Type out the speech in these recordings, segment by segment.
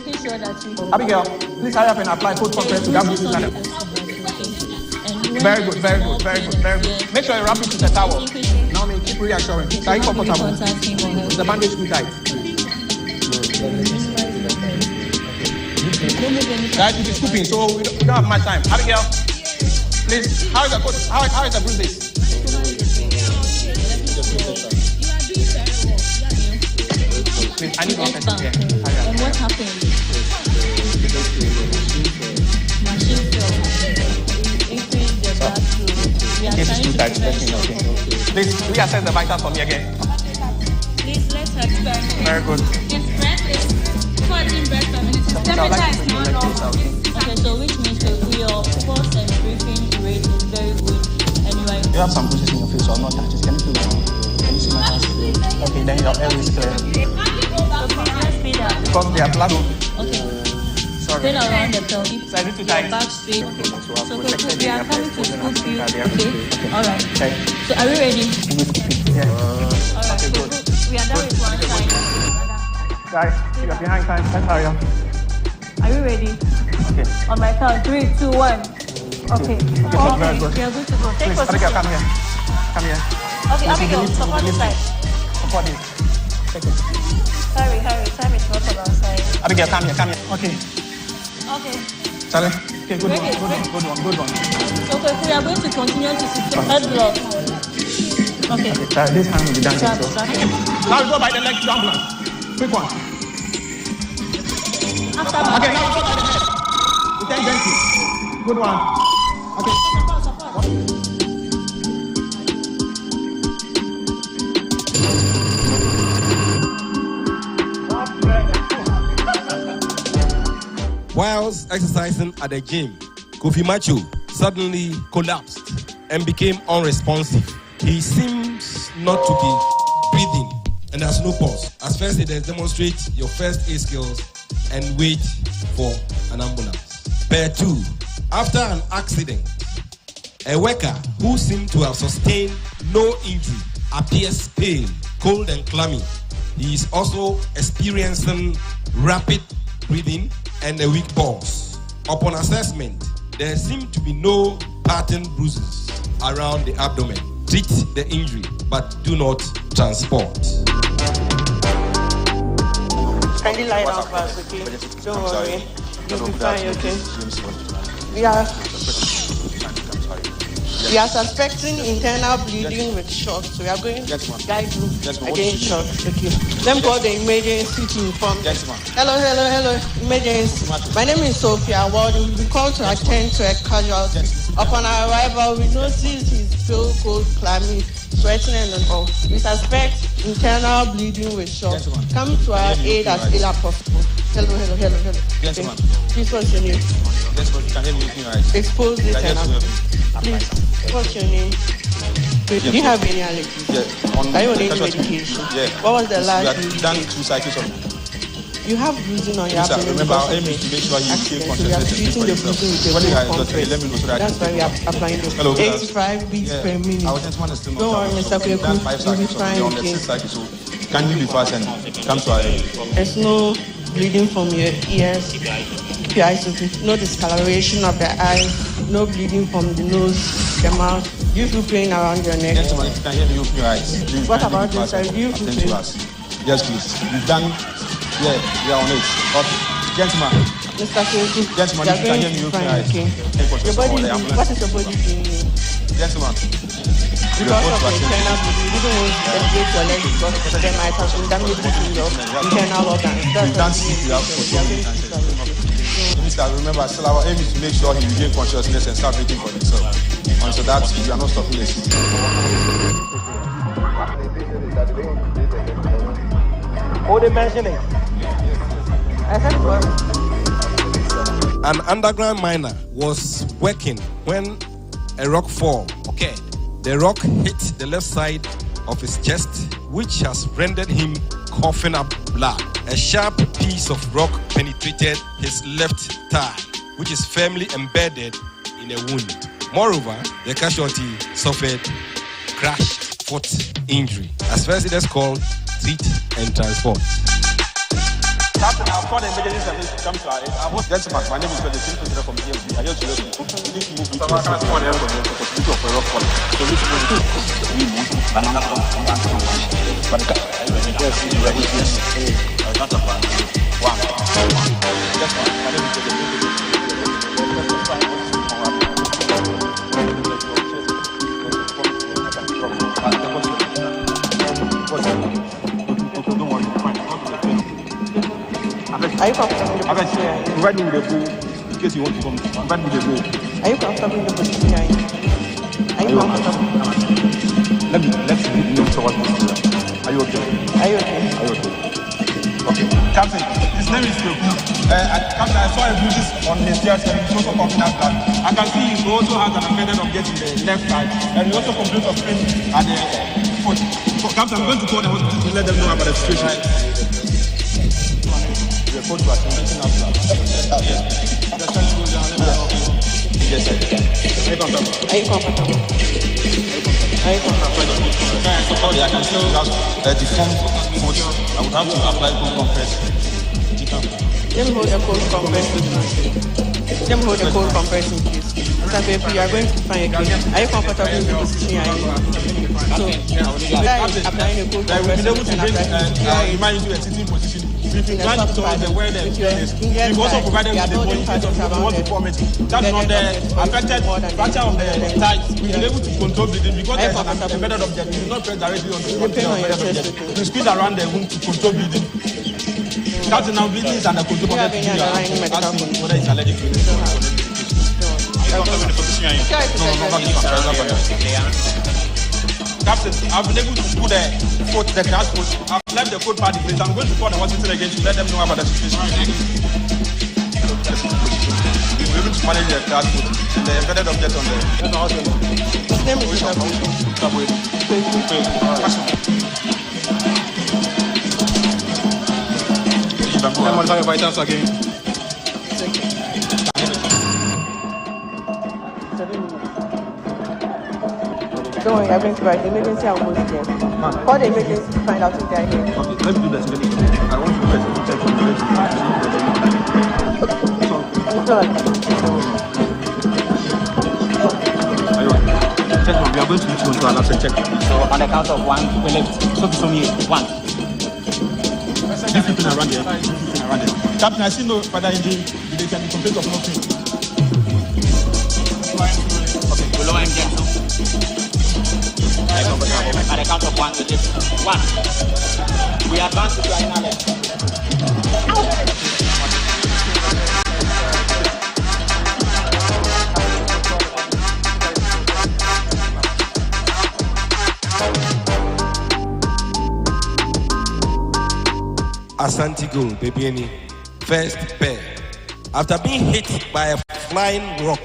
making sure that you... Abigail, please hurry up and apply code conference to that Bluetooth channel. Very good. Make sure you wrap it with a towel. Now may keep reassuring. Are you comfortable? The bandage too tight. Guys, it is scooping, so we don't have much time. Abigail, please, how is the bruises? Please, I need one person here. And what happened? Machine fell. Increase the blood flow. We are trying to prevent. Please, reassess the vitals for me again. Please, let's expect. Very good. Okay, so which means that your pulse and breathing rate is very good. Anyway. You have some bruises in your face, so I'm not touching. Can you feel that? Can you see my hands? Okay, then your air is clear. Because they are blood. Okay. Sorry. Spin around the pelvis. Side to tight. Back straight. Okay. So we are coming to scoop you. Okay. Alright. Okay. So are we ready? Yeah. Alright. Okay, good. We are done with one side. Guys, you are behind time. Let's hurry up. Are you ready? Okay. On my count, 3, 2, 1. Okay. Very good. We are good to go. Take Please, Abigail, come here. Come here. Okay, Abigail, support this side. Support this. Take it. Hurry. Time is not on our side. Abigail, come here. Okay. Charlie. Okay, good one. Okay, Okay, we are going to continue to sit head block. Okay. This hand will be done. Strap. Now we go by the leg to ambulance. Quick one. After Okay, now we go by the head. We take gently. Good one. Okay. Support. Whilst exercising at the gym, Kofi Macho suddenly collapsed and became unresponsive. He seems not to be breathing and has no pulse. As first aid, demonstrate your first aid skills and wait for an ambulance. Pair 2. After an accident, a worker who seemed to have sustained no injury appears pale, cold and clammy. He is also experiencing rapid breathing and a weak pulse. Upon assessment, there seem to be no pattern bruises around the abdomen. Treat the injury, but do not transport. Kindly lie down first, okay? Don't worry. You'll be fine, okay? We are suspecting internal bleeding with shock, so we are going to guide you against shock. Okay. Let me call the emergency to inform. Hello, emergency. My name is Sophia Ward. We will be called to attend to a casualty. Upon our arrival, we noticed his pale, cold, clammy, sweating and all. We suspect internal bleeding with shock. Come to our aid as ill as possible. Hello. Yes, ma'am. Please, what's your name? Yes, ma'am. You can hear me right. Expose this and please, what's your name? Do you have any allergies? Yeah. Are you on any medication? Yeah. What was the last you done 2 cycles of you have bruising on your yes, abdomen. Remember, our aim is to make sure you take consciousness and think for yourself. Let me know so that that's why we are applying the 85 beats per minute. Our gentleman is still not don't worry, Mr. Kweku. You'll be fine. On the 6th cycle, so can you be fast and come to our aid? There's no bleeding from your ears, no discoloration of the eyes, no bleeding from the nose, the mouth. Do you feel pain around your neck? Gentlemen, if you can hear me, open your eyes. Please, what about this side? Do you feel pain? Yes, please. You've done, we are on it. Okay. Gentlemen. Mr. Kweku. Gentlemen, if you can hear me, open your eyes. Okay. Your body, what is your body doing? Gentlemen. Because of the internal bleeding, you don't want to elevate your legs because there might have been damage in your internal organs. We've done CPR for 2 minutes. Mister, remember, still our aim is to make sure he regains consciousness and start breathing for himself. And so that we are not stopping the CPR. What they mentioning? An underground miner was working when a rock fall occurred. The rock hit the left side of his chest, which has rendered him coughing up blood. A sharp piece of rock penetrated his left thigh, which is firmly embedded in a wound. Moreover, the casualty suffered crushed foot injury. As first it is called treat and transport. Captain, I've called the emergency service to come to our aid. Gentlemen, my name is Fred, the chief engineer from DMV. I just listen. You need to move with us. So for a rock call. So this is banana from one. Just one. My name is Are you comfortable in the position? Provide me with a bowl in case you want to come. Provide me with a bowl. Are you comfortable in the position? Are you comfortable? Let's move towards this. Are you okay? Are you okay? Are you okay? Okay. Captain, his name is Kyoku. Captain, I saw a bruises on his chest and he's also confident that I can see he also has an embedded object in the left side and he also complains of pain at the foot. So, Captain, I'm going to call the hospital to let them know about the situation. Report to attention after. Yes, sir. Are you comfortable? Are you comfortable? Are you comfortable? Sorry, I can still have the form foot. I would have to apply cold compress. Let me hold the cold compress. Let me hold the cold compress in case. Mr. Pepe, you are going to find a case. Are you comfortable in the position you are in? So, you guys applying the cold compress. We've been able to bring remind you to a sitting position. We've been trying to tell them where the is. We've also provided with the body of what deformity. That's not the affected fracture of the thighs. We've been able to control bleeding because there's an embedded object. We do not press directly on the embedded object. We squeeze around the wound to control bleeding. Captain, now bleeding is under control of the bleeding. Asking whether it's allergic to it. Captain, I've been able to put the transport. I've left the code pad in place. I'm going to call the hospital again to let them know about the situation. We're able to manage the transport and the embedded object on the hospital. His name is Sabu. I'm modify your vitals again. Don't worry, I'm going to write the emergency. I will go to them. Call the emergency to find out if they are here. Okay, let's do that. I want to check on the check on. We are going to reach control and check. So on the count of one, we left. So to me, one. Keep flipping around here. Captain, I see no further injury. They can be complaint of no pain. Okay, we lower him down. On the count of one, we lift. One. We advance to the left. Asante Gold, Bebieni, first pair. After being hit by a flying rock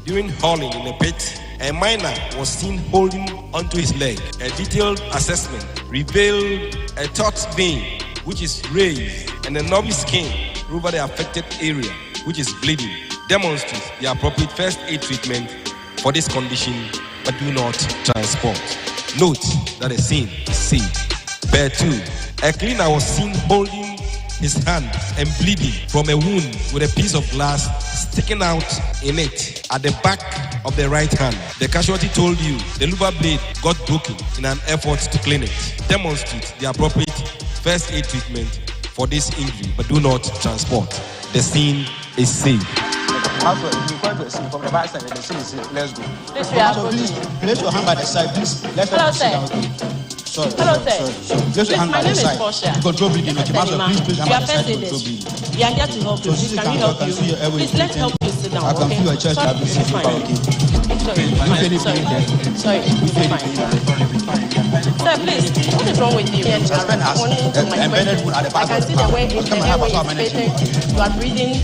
during hauling in a pit, a miner was seen holding onto his leg. A detailed assessment revealed a taut vein which is raised and a knobby skin over the affected area which is bleeding. Demonstrates the appropriate first aid treatment for this condition, but do not transport. Note that the scene is safe. Pair 2. A cleaner was seen holding his hand and bleeding from a wound with a piece of glass sticking out in it at the back of the right hand. The casualty told you the louver blade got broken in an effort to clean it. Demonstrate the appropriate first aid treatment for this injury, but do not transport. The scene is safe. Also, you point to a scene from the back side and the scene is safe. Let's go. Please, we are Please, place your hand by the side, please. Let Hello, us sit sir. down. Sorry. Hello, sir. Place your hand My by name the is side. Portia. Control bleeding. Okay, Master, please place your We hand are by the side. first Control aiders. bleeding. We are here to help you. So, Please, sit can we down. help I can you? see your airway Please, let's breathing. help you sit down. I can Okay? feel your chest. I'll be Sorry, sitting fine. okay. Sorry, sorry, fine. Sir, please, what is wrong with you? Suspend us. Embedded wound at the back I can of see the the way palm. the airway is faded. You are breathing.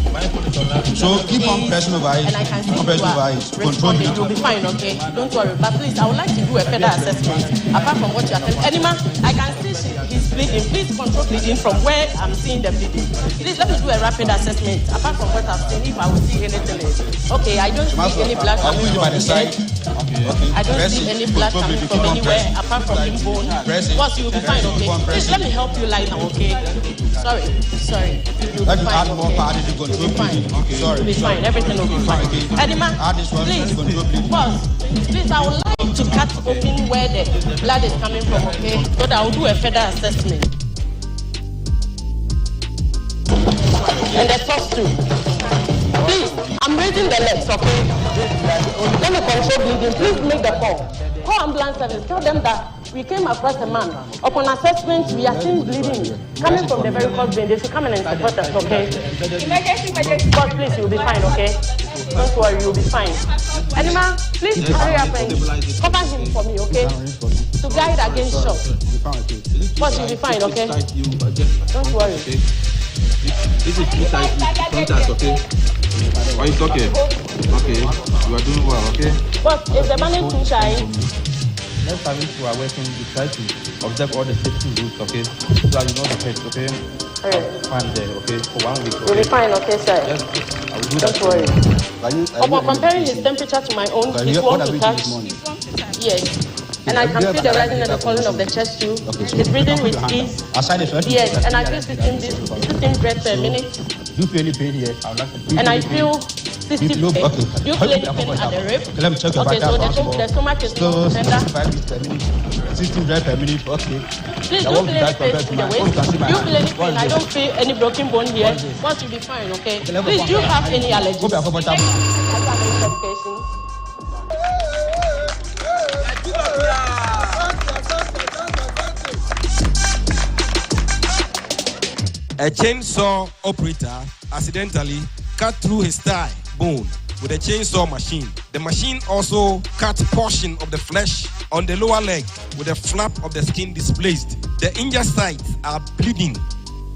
So keep on pressing over it. And I can see Keep on pressing over it. you are Control responding. You'll be bleeding. fine, okay? Don't worry. But please, I would like to do a further assessment. Apart from what you are telling Anima, I can see he's bleeding. Please control bleeding from where I'm seeing the bleeding. Please let me do a rapid assessment. Apart from what I've seen, if I will see anything else. Okay, I don't see any blood I'll coming put you from by the his side. head. Okay. I don't Press see it. any blood Control coming bleeding. from Keep on anywhere pressing. apart from him bone. Press it. Boss, you will be fine, okay? Keep on Please pressing. let me help you lie now, okay? Sorry. You'll Let be you fine, add more power to the control You'll be fine. bleeding. Okay. You'll be fine. Everything will be fine. Edima, Add this one to please, the control bleeding. boss, please, I would like to cut open where the blood is coming from, okay? So that I will do a further assessment. And the toes too. Please, I'm raising the legs, okay? Let me control bleeding. Please make the call. Call ambulance service. Tell them that we came across a man. Upon assessment, we are seeing bleeding coming from the varicose vein. They should come in and support us, okay? Emergency. God, please, you'll be fine, okay? Don't worry, you'll be fine. Edima, please hurry up and cover him for me, okay? To guide against shock. Boss, you'll be fine, okay? Don't worry. This is too tight, contact, okay? Why it's okay? Okay, you are doing well, okay? Boss, is the money too shy? Next time we are working, we try to observe all the safety rules, okay? So that you know the test, okay? Fine there, okay? For 1 week, okay? You'll be fine, okay, sir? Yes, I will do that. Don't worry. Upon comparing his temperature to my own, he's warm to touch. Yes. And I can feel the rising and the falling of the chest too. He's breathing with ease. Yes, and I feel 15 breaths per minute. Do you feel any pain here? And I feel 60 pain. Do you feel any pain at the rib? Let me check your okay, so the stomach is not tender. 16 breaths per minute, okay. Please don't feel any pain in the waist. Do you feel any pain? I don't feel any broken bone here. Once you'll be fine, okay? Please, do you have any allergies? Medication. A chainsaw operator accidentally cut through his thigh bone with a chainsaw machine. The machine also cut portion of the flesh on the lower leg with a flap of the skin displaced. The injured sites are bleeding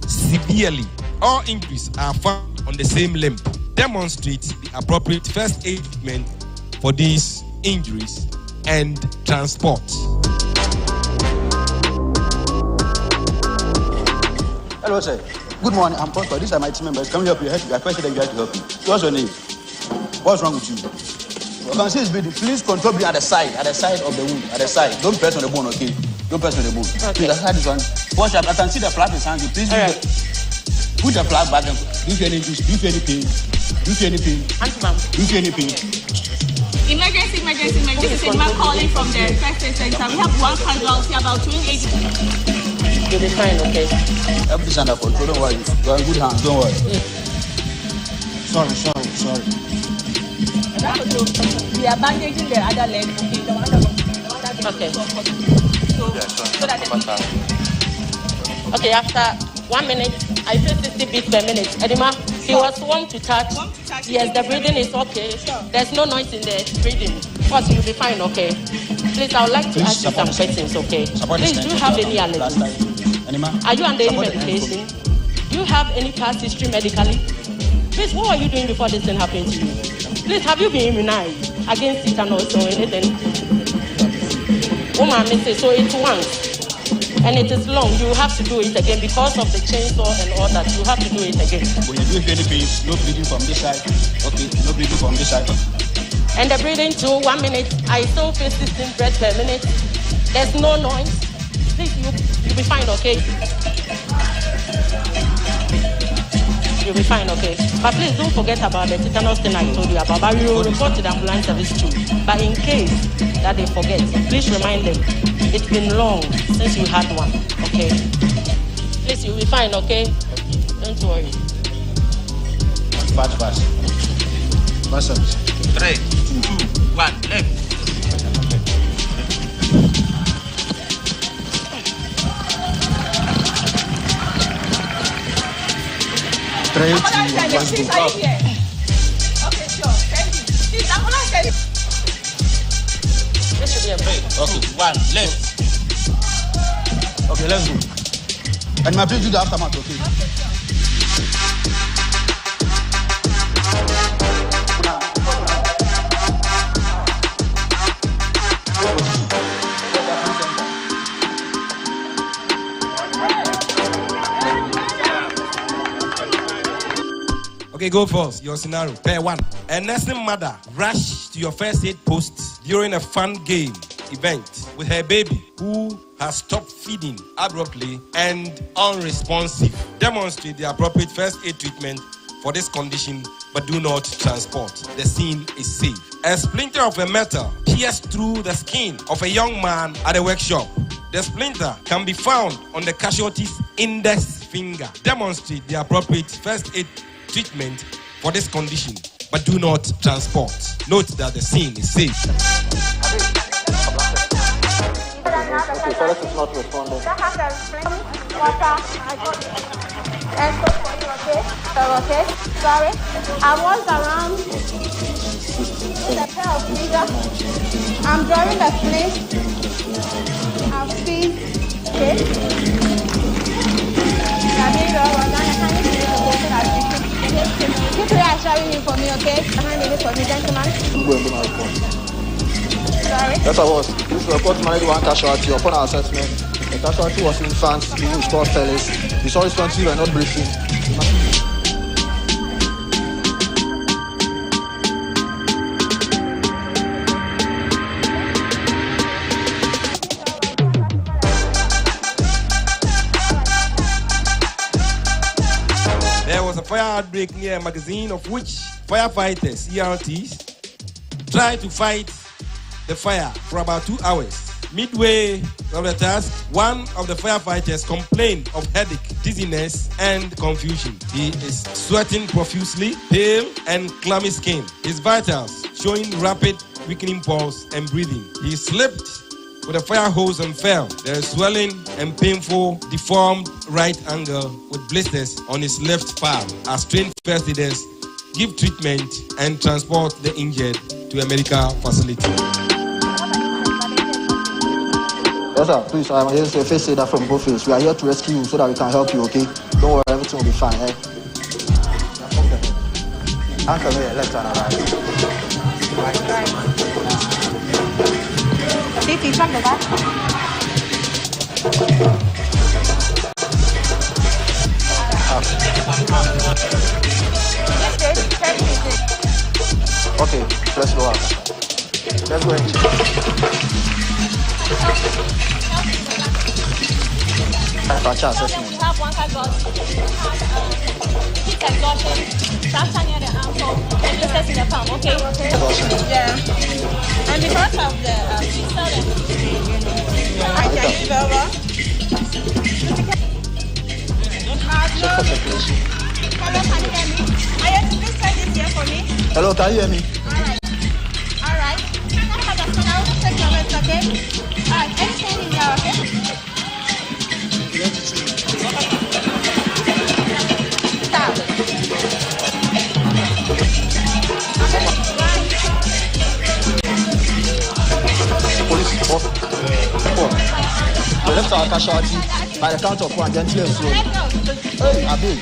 severely. All injuries are found on the same limb. Demonstrate the appropriate first aid treatment for these injuries and transport. Hello, sir. Good morning. I'm Prosper. These are my team members. Can we help you? I question that you have to help me. What's your name? What's wrong with you? You can see it's bleeding. Please control bleeding at the side of the wound, at the side. Don't press on the bone, okay? Don't press on the bone. Okay. Please, aside this one. Watch out. I can see the flap is hanging. Please put the flap back and do you feel any juice? Do you feel any pain? Do you feel any pain? Do you feel any pain? Emergency. This is Edima calling from the first aid center. We have one casualty, about 28. You'll be fine, okay? Everything's under control, don't worry. You're in good hands, don't worry. Sorry. We are bandaging the other leg, okay? Okay, after 1 minute, I feel 60 beats per minute. Edima, he was warm to touch. Yes, the breathing is okay. There's no noise in the breathing. Of course, you'll be fine, okay? Please, I would like to ask you some questions, okay? Please, do you have any allergies? Are you under any medication? Do you have any past history medically? Please, what were you doing before this thing happened to you? Please, have you been immunized against tetanus or anything? Oh, my mistake. So it's once. And it is long. You have to do it again because of the chainsaw and all that. You have to do it again. When you do any pain, no bleeding from this side. Okay, no bleeding from this side. And the breathing too, 1 minute. I still feel 16 breaths per minute. There's no noise. Please, you'll be fine, okay? You'll be fine, okay? But please don't forget about the tetanus thing I told you about. But we will report to the ambulance service too. But in case that they forget, please remind them. It's been long since you had one, okay? Please, you'll be fine, okay? Don't worry. Fast. 3, 2, 1, left. 3, 2, 1, Please, are you here? Okay, sure. Thank you. Please, ambulance service. This should be a break. Okay, 1, left. Okay, let's go. And my please do the aftermath, okay? Okay, go first. Your scenario. Pair 1. A nursing mother rushed to your first aid post during a fun game event with her baby who has stopped feeding abruptly and unresponsive. Demonstrate the appropriate first aid treatment for this condition, but do not transport. The scene is safe. A splinter of a metal pierced through the skin of a young man at a workshop. The splinter can be found on the casualty's index finger. Demonstrate the appropriate first aid treatment for this condition, but do not transport. Note that the scene is safe. Okay, so this is not responding. Okay, sorry. I was around the pair of fingers. I'm drawing the flame. I've seen. Okay. People are showing you for me, okay? Behind me for me, gentlemen. Sorry. Yes, I was. This report managed one casualty upon our assessment. The casualty was infants, who stored fellas. The sorry responsive were not breathing. There was a fire outbreak near a magazine of which firefighters, ERTs, tried to fight the fire for about 2 hours. Midway of the task, one of the firefighters complained of headache, dizziness, and confusion. He is sweating profusely, pale and clammy skin. His vitals showing rapid weakening pulse and breathing. He slipped with a fire hose and fell. There is swelling and painful, deformed right angle with blisters on his left palm. As trained first aiders give treatment and transport the injured to a medical facility. Yes, sir. Please, I'm here to face that from both ways. We are here to rescue you so that we can help you, okay? Don't worry, everything will be fine, eh? Uncle here, left and right. Titi, from the back. Okay, let's go out. Let's go and check. Fracture assessment. We have one casualty. Heat exhaustion, fracture near the ankle, and blisters in the palm. Okay. Yeah. And because of the I can give over. Hello, can you hear me? Are you able to please try this here for me? Hello, can you hear me? All right. Can I have the phone? I will take your rest, okay? All right. Anything in here, okay? We left our casualty by the count of one, then 2 and so. Hey, Abi.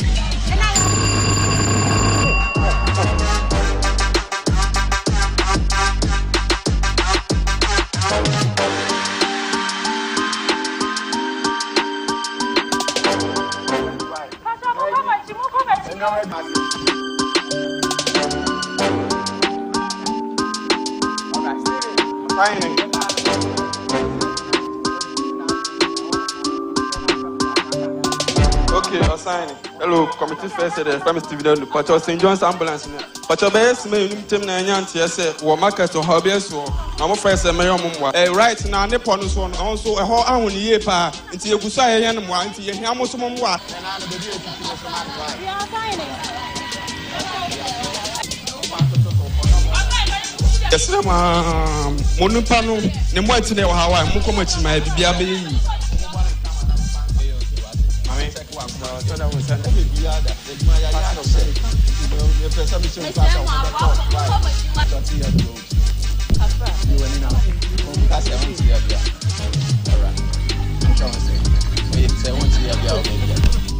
Okay, I'll sign it. Hello, committee first aid, Prime Steve, but your St. John's ambulance. But your best may Tim Nanyan, yes, or market or hobbies or I'm first a mayor. Right now, Nippon is one also a whole hour in the year until you go say and one until you hear most of them. Yes, Monupano, the white in Hawaii, Mukomachi, my baby.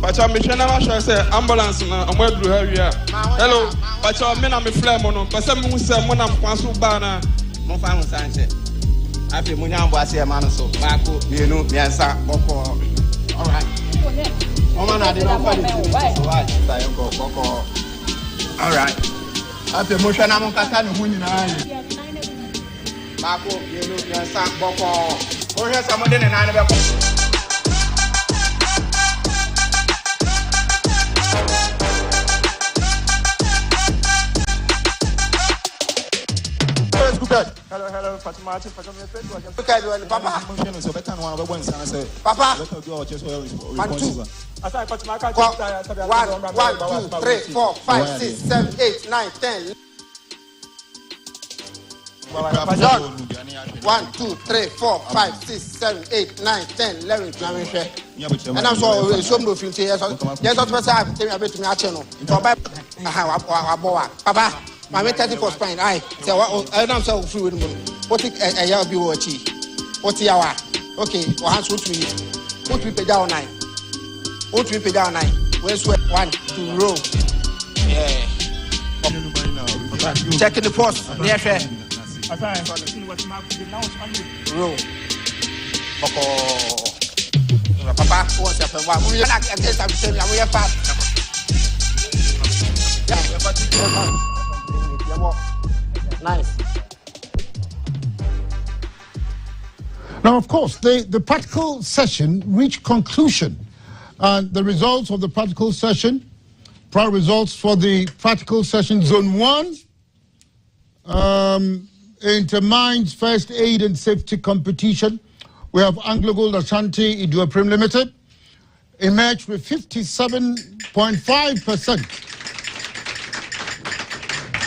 But I'm a say ambulance and where do you hello, but your men are me flame on, but some who say when I'm Quansu Bana, Mofan Sanchez. I feel Munyam was a man so back, you know, Yansa, Boko. All right. Woman, I did not find it. All right. After motion, I'm on Katan, who in Bako, you know, Yansa, Boko. Oh, yes, I'm in an animal. Hello, Fatima. Papa. Papa. 1, 2, 3, 4, 5, 6, 7, 8, 9, 10. 1, 2, 3, 4, 5, 6, 7, 8, 9, 10, 11, 12. And I'm sorry, some of you say yes, yes, that's I tell me about my channel. Papa, my 34 spine. I say, I'm so free with me. What it a year be watching? What's the hour? Okay, or hands would we put me down 9. What we pay down 9? Where's 1 to row? Yeah. Checking the post. Near fair. Row. Papa, what's up? We are not against I'm saying we are fast. Nice. Now, of course, the practical session reached conclusion. And the results of the practical session, prior results for the practical session Zone 1, Intermines First Aid and Safety Competition. We have Anglo Gold Ashanti Iduaprim Limited, emerged with 57.5%.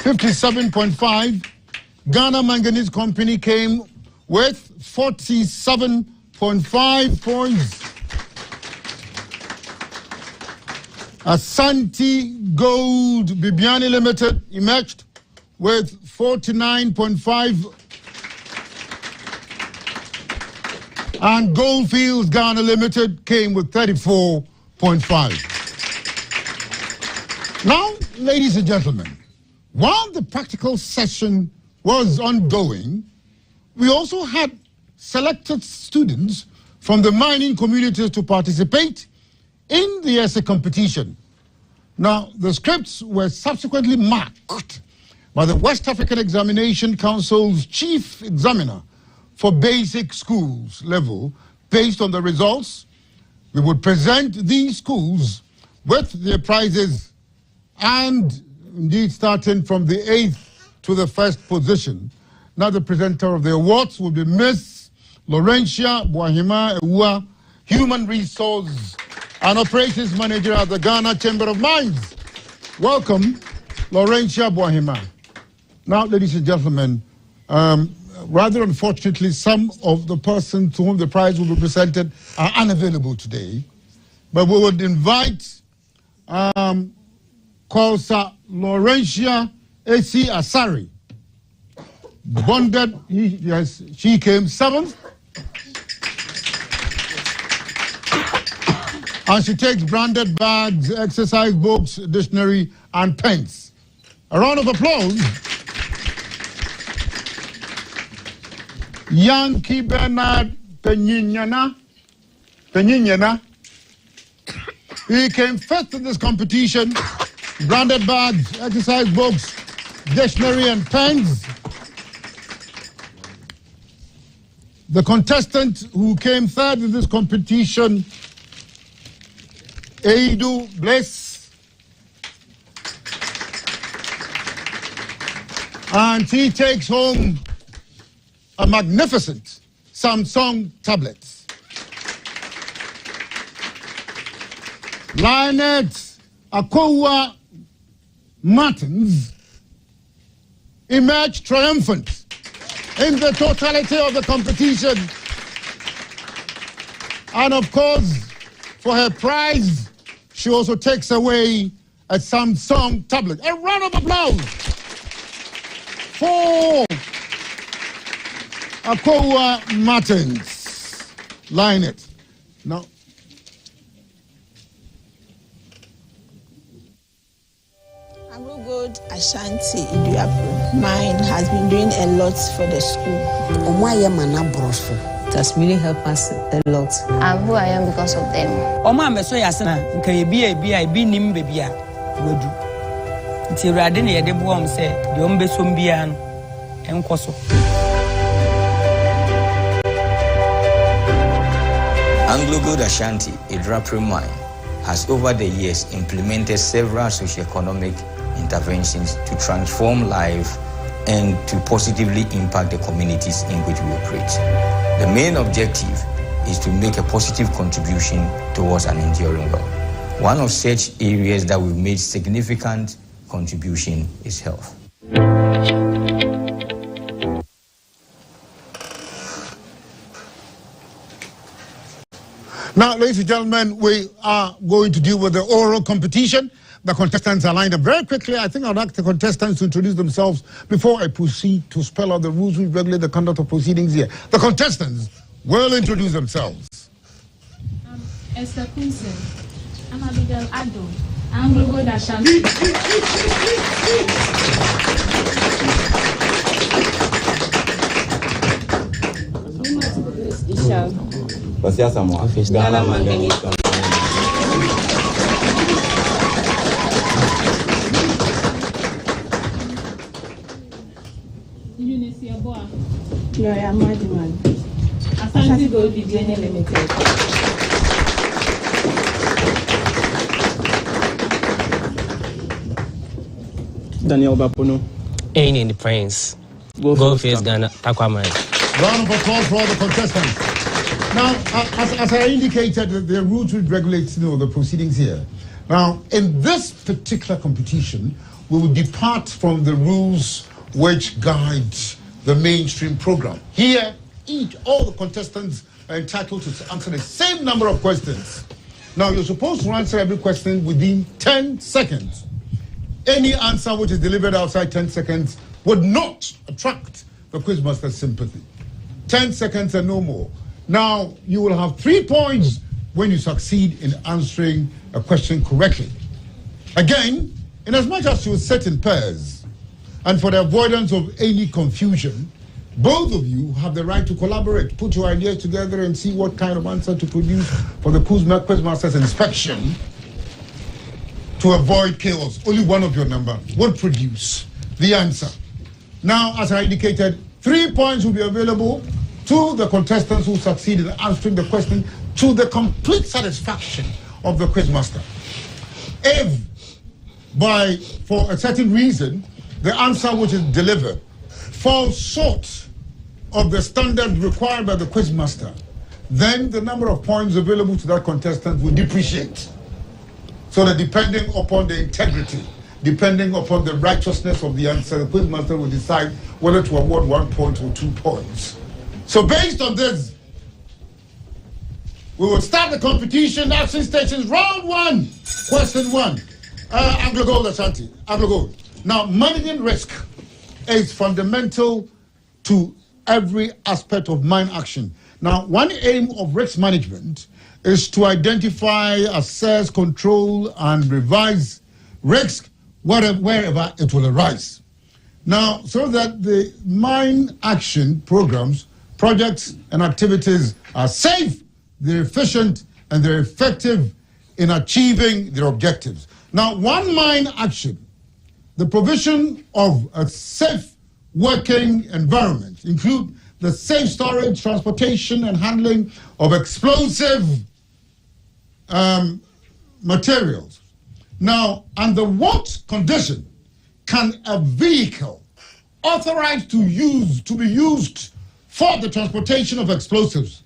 57.5. Ghana Manganese Company came with 47.5 points. Ashanti Gold Bibiani Limited emerged with 49.5, and Goldfields Ghana Limited came with 34.5. Now, ladies and gentlemen, while the practical session was ongoing, we also had selected students from the mining communities to participate in the essay competition. Now, the scripts were subsequently marked by the West African Examination Council's chief examiner for basic schools level. Based on the results, we would present these schools with their prizes, and indeed starting from the 8th to the 1st position. Now the presenter of the awards will be Miss Laurentia Boahima Ewa, Human Resource and Operations Manager at the Ghana Chamber of Mines. Welcome, Laurentia Boahima. Now, ladies and gentlemen, rather unfortunately, some of the persons to whom the prize will be presented are unavailable today, but we would invite Kosa Laurentia A.C. Asari. Bonded, she came 7th. And she takes branded bags, exercise books, dictionary, and pens. A round of applause. Yankee Bernard Penyinyana. He came first in this competition. Branded bags, exercise books, dictionary, and pens. The contestant who came third in this competition, Eidu Bliss, and he takes home a magnificent Samsung tablet. Lionel Akowa Martins emerged triumphant in the totality of the competition. And of course, for her prize, she also takes away a Samsung tablet. A round of applause for Akowa Martins. Line it. Now, Anglo Gold Ashanti Iduaprim Mine has been doing a lot for the school. It has really helped us a lot. I'm who I am because of them. Oma meso yasana nka ebi nim baby a wodu. Nti urade na yede bo am se de ombesom bia no enkoso. AngloGold Ashanti, a Drapery mine, has over the years implemented several socio-economic interventions to transform life and to positively impact the communities in which we operate. The main objective is to make a positive contribution towards an enduring wealth. One of such areas that we've made significant contribution is health. Now, ladies and gentlemen, we are going to deal with the oral competition. The contestants are lined up very quickly. I think I'd like the contestants to introduce themselves before I proceed to spell out the rules which regulate the conduct of proceedings here. The contestants will introduce themselves. Esther Kunsen. I'm Abigail Ado. AngloGold Ashanti. Gloria Madiman. Ashanti Gold Beginning Limited. Daniel Bapono. Aini the Prince. Goldface Ghana. Takwamai. Round of applause for all the contestants. Now, as I indicated, the rules will regulate the proceedings here. Now, in this particular competition, we will depart from the rules which guide the mainstream program. Here, all the contestants are entitled to answer the same number of questions. Now, you're supposed to answer every question within 10 seconds. Any answer which is delivered outside 10 seconds would not attract the quizmaster's sympathy. 10 seconds and no more. Now, you will have 3 points when you succeed in answering a question correctly. Again, in as much as you sit in pairs, and for the avoidance of any confusion, both of you have the right to collaborate, put your ideas together and see what kind of answer to produce for the quizmaster's inspection to avoid chaos. Only one of your number will produce the answer. Now, as I indicated, 3 points will be available to the contestants who succeed in answering the question to the complete satisfaction of the quizmaster. If, for a certain reason, the answer which is delivered falls short of the standard required by the quizmaster, then the number of points available to that contestant will depreciate. So that depending upon the integrity, depending upon the righteousness of the answer, the quizmaster will decide whether to award 1 point or 2 points. So based on this, we will start the competition. Action stations, round 1, question 1. AngloGold Ashanti, AngloGold. Now, managing risk is fundamental to every aspect of mine action. Now, one aim of risk management is to identify, assess, control, and revise risk wherever it will arise. Now, so that the mine action programs, projects, and activities are safe, they're efficient, and they're effective in achieving their objectives. Now, one mine action, the provision of a safe working environment include the safe storage, transportation, and handling of explosive materials. Now, under what condition can a vehicle authorized to be used for the transportation of explosives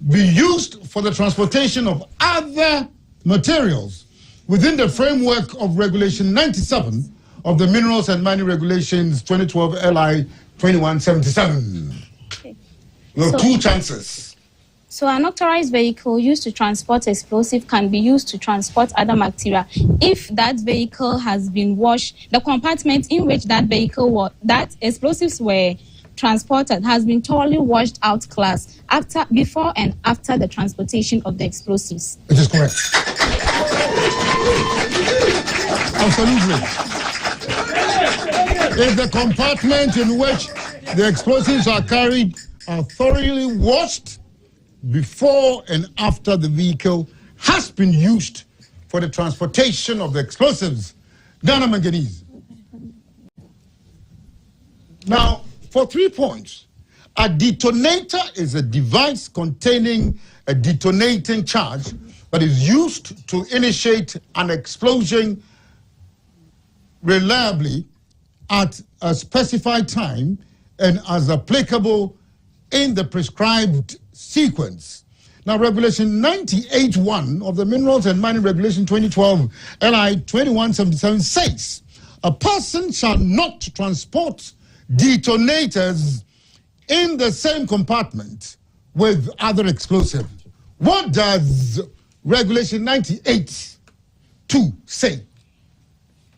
be used for the transportation of other materials within the framework of Regulation 97 of the Minerals and Mining Regulations 2012 LI 2177. Okay. You have 2 chances. So an authorized vehicle used to transport explosive can be used to transport other material if that vehicle has been washed, the compartment in which that explosives were transported has been thoroughly washed out before and after the transportation of the explosives. It is correct. Absolutely. If the compartment in which the explosives are carried are thoroughly washed before and after the vehicle has been used for the transportation of the explosives, Ghana Manganese. Now, for 3 points, a detonator is a device containing a detonating charge that is used to initiate an explosion reliably at a specified time and as applicable in the prescribed sequence. Now, Regulation 98.1 of the Minerals and Mining Regulation 2012 LI 2177 says, a person shall not transport detonators in the same compartment with other explosives. What does Regulation 98.2 say?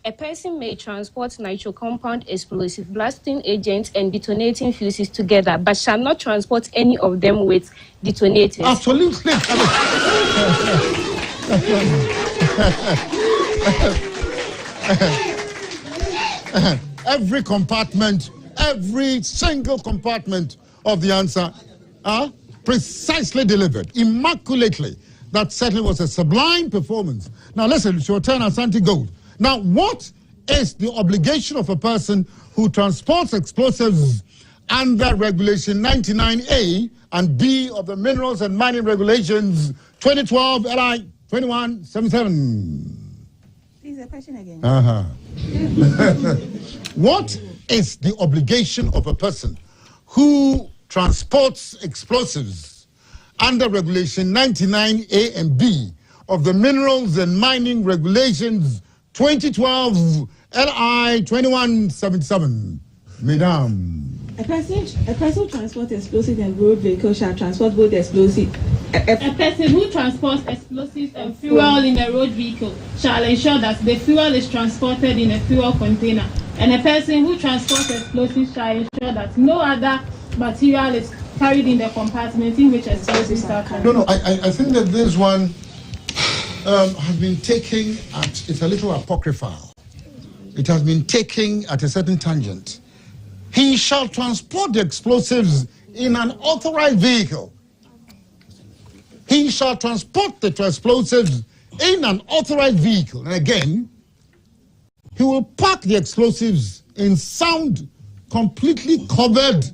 A person may transport nitro-compound explosive, blasting agents, and detonating fuses together, but shall not transport any of them with detonators. Absolutely. Every compartment, every single compartment of the answer, precisely delivered, immaculately. That certainly was a sublime performance. Now listen, it's your turn, Asante Gold. Now, what is the obligation of a person who transports explosives under Regulation 99A and B of the Minerals and Mining Regulations 2012 LI 2177? Please, a question again. What is the obligation of a person who transports explosives under Regulation 99A and B of the Minerals and Mining Regulations 2012 LI 2177? Madam. A person who transports explosives and road vehicles shall transport both explosives. A person who transports explosives and fuel in a road vehicle shall ensure that the fuel is transported in a fuel container. And a person who transports explosives shall ensure that no other material is carried in the compartment in which explosives are carried. No, I think that this one has been taken at, it's a little apocryphal. It has been taken at a certain tangent. He shall transport the explosives in an authorized vehicle. He shall transport the explosives in an authorized vehicle. And again, he will pack the explosives in sound, completely covered,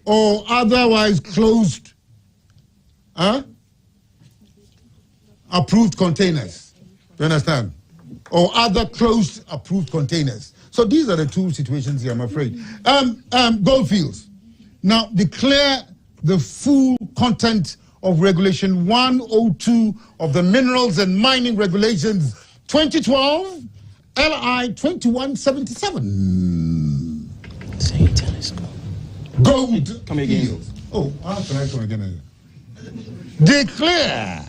or otherwise closed, approved containers. You understand? Or other closed approved containers. So these are the two situations here, I'm afraid. Goldfields. Now declare the full content of Regulation 102 of the Minerals and Mining Regulations 2012 LI 2177. Gold. Come again. Oh, how can I come again? Declare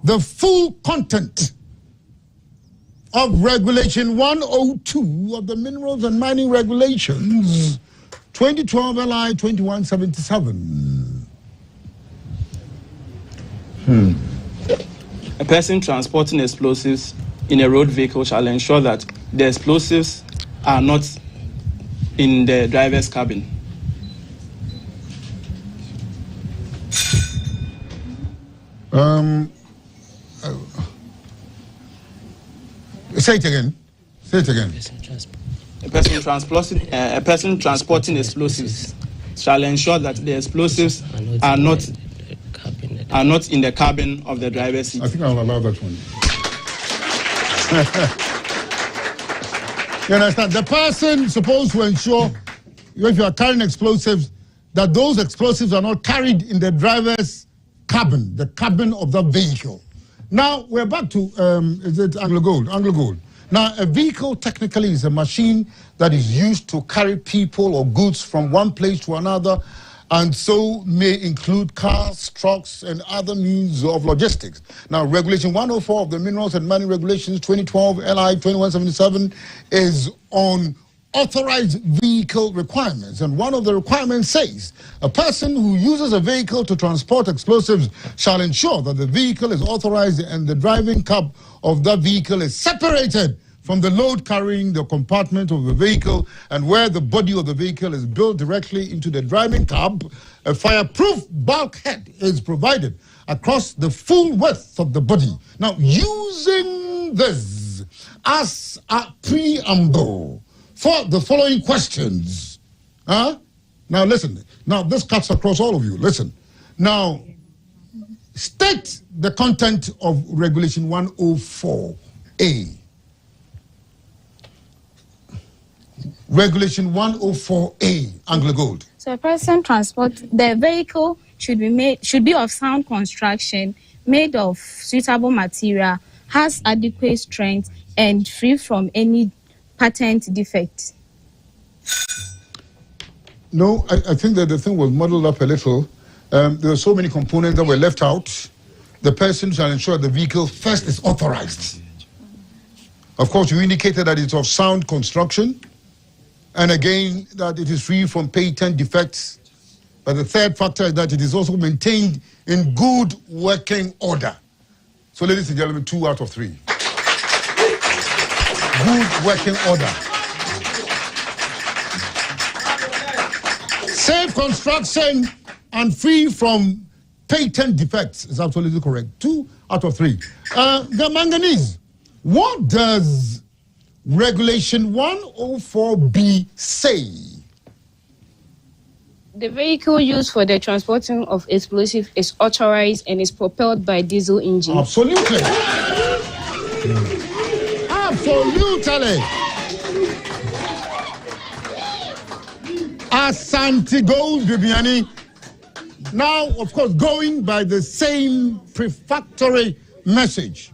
the full content of Regulation 102 of the Minerals and Mining Regulations 2012 LI 2177. A person transporting explosives in a road vehicle shall ensure that the explosives are not in the driver's cabin. Say it again. Say it again. A person transporting explosives shall ensure that the explosives are not in the cabin of the driver's seat. I think I'll allow that one. You understand? The person supposed to ensure, if you are carrying explosives, that those explosives are not carried in the driver's cabin, the cabin of the vehicle. Now, we're back to, is it Anglo Gold? Anglo Gold. Now, a vehicle technically is a machine that is used to carry people or goods from one place to another, and so may include cars, trucks, and other means of logistics. Now, Regulation 104 of the Minerals and Mining Regulations 2012 LI 2177 is on authorized vehicle requirements, and one of the requirements says a person who uses a vehicle to transport explosives shall ensure that the vehicle is authorized and the driving cab of that vehicle is separated from the load carrying the compartment of the vehicle, and where the body of the vehicle is built directly into the driving cab, a fireproof bulkhead is provided across the full width of the body. Now, using this as a preamble for the following questions, Now listen. Now this cuts across all of you. Listen. Now, state the content of Regulation 104A. Regulation 104A, Anglo Gold. So a person the vehicle should be of sound construction, made of suitable material, has adequate strength, and free from any patent defect. No, I think that the thing was muddled up a little. There were so many components that were left out. The person shall ensure the vehicle first is authorized. Of course, you indicated that it's of sound construction, and again, that it is free from patent defects. But the third factor is that it is also maintained in good working order. So, ladies and gentlemen, 2 out of 3. Good working order. Safe construction and free from patent defects is absolutely correct. 2 out of 3. The manganese. What does Regulation 104B say? The vehicle used for the transporting of explosives is authorized and is propelled by diesel engine. Absolutely. Absolutely. Asante Gold, Bibiani. Now, of course, going by the same prefatory message,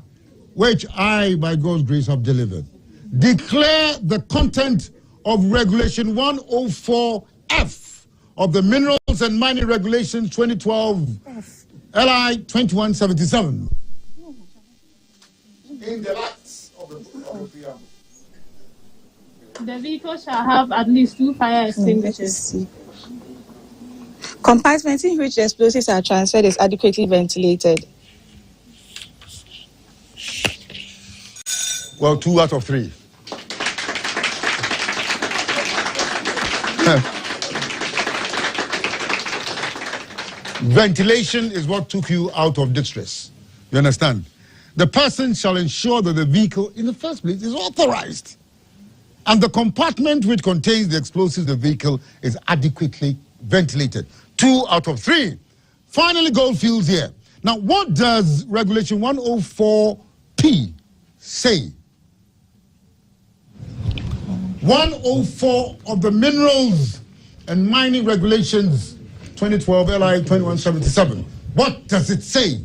which I, by God's grace, have delivered, declare the content of Regulation 104F of the Minerals and Mining Regulations 2012 LI 2177 in the lights of the preamble. The vehicle shall have at least 2 fire extinguishers. Compartments in which explosives are transferred is adequately ventilated. Well, 2 out of 3. Ventilation is what took you out of distress. You understand? The person shall ensure that the vehicle, in the first place, is authorized. And the compartment which contains the explosives of the vehicle is adequately ventilated. 2 out of 3. Finally, Goldfields here. Now, what does Regulation 104P say? 104 of the Minerals and Mining Regulations 2012 LI 2177. What does it say?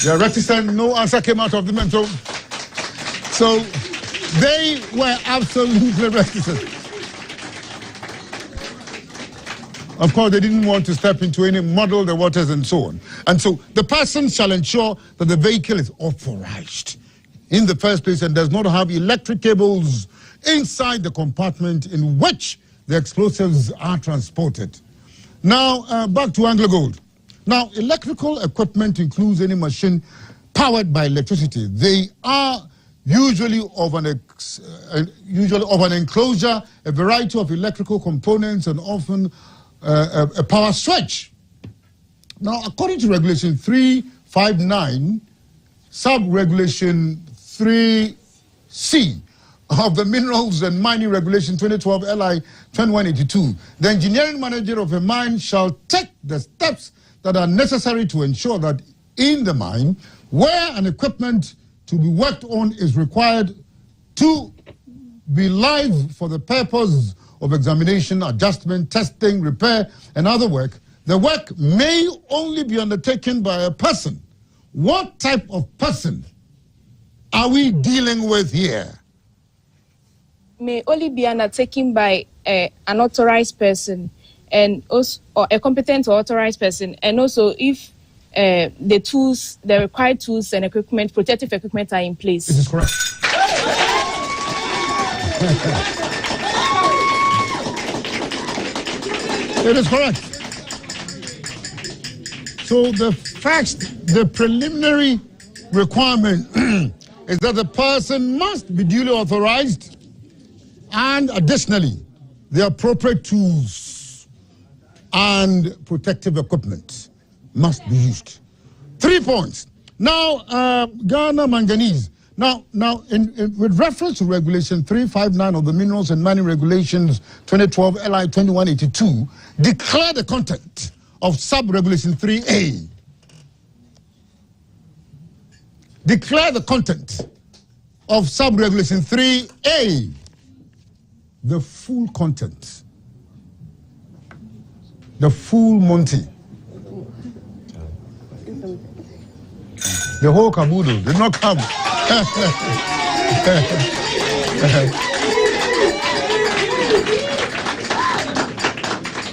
They are reticent, no answer came out of them. So they were absolutely reticent. Of course, they didn't want to step into any muddle the waters and so on. And so the person shall ensure that the vehicle is authorized in the first place and does not have electric cables inside the compartment in which the explosives are transported. Now, back to Anglo Gold. Now, electrical equipment includes any machine powered by electricity. They are usually of an enclosure, a variety of electrical components, and often a power switch. Now, according to Regulation 359, Sub-Regulation 3C of the Minerals and Mining Regulation 2012 LI 2182, the engineering manager of a mine shall take the steps that are necessary to ensure that in the mine, where an equipment to be worked on is required to be live for the purpose of examination, adjustment, testing, repair, and other work, the work may only be undertaken by a person. What type of person are we dealing with here? May only be undertaken by an authorized person, and also or a competent or authorized person, and also if the required tools and equipment, protective equipment, are in place. This is correct. It is correct. So the preliminary requirement is that the person must be duly authorized, and additionally, the appropriate tools and protective equipment must be used. 3 points. Now, Ghana Manganese. Now, with reference to Regulation 359 of the Minerals and Mining Regulations 2012 LI 2182, declare the content of Sub-Regulation 3A. Declare the content of Sub-Regulation 3A. The full content. The full Monty. The whole caboodle did not come.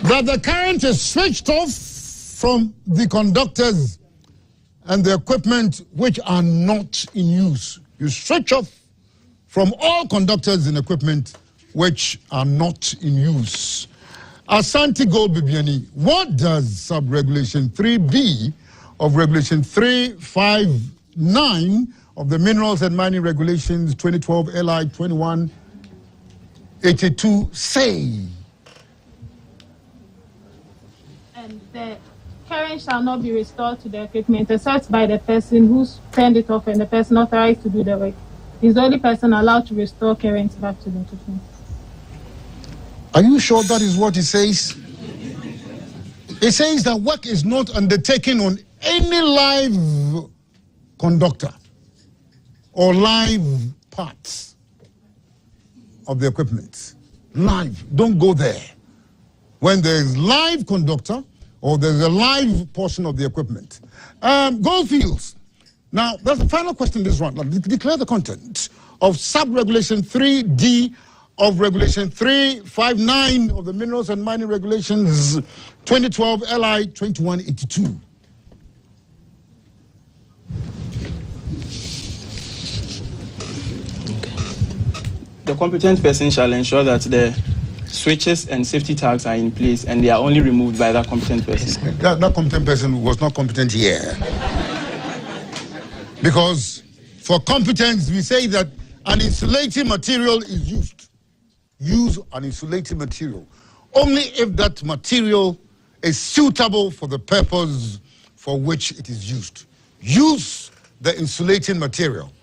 That the current is switched off from the conductors and the equipment which are not in use. You switch off from all conductors and equipment which are not in use. Asante Gold Bibiani, what does Sub-Regulation 3B of Regulation 359 of the Minerals and Mining Regulations 2012 LI 2182 say? And the current shall not be restored to the equipment except by the person who turned it off and the person authorized to do the work. He's the only person allowed to restore current back to the equipment. Are you sure that is what it says? It says that work is not undertaken on any live conductor or live parts of the equipment. Live, don't go there. When there's live conductor or there's a live portion of the equipment. Goldfields. Now, that's the final question in this round. Declare the content of Sub-Regulation 3D of Regulation 359 of the Minerals and Mining Regulations 2012 LI 2182. The competent person shall ensure that the switches and safety tags are in place and they are only removed by that competent person. That competent person was not competent here. Because for competence, we say that an insulating material is used. Use an insulating material only if that material is suitable for the purpose for which it is used. Use the insulating material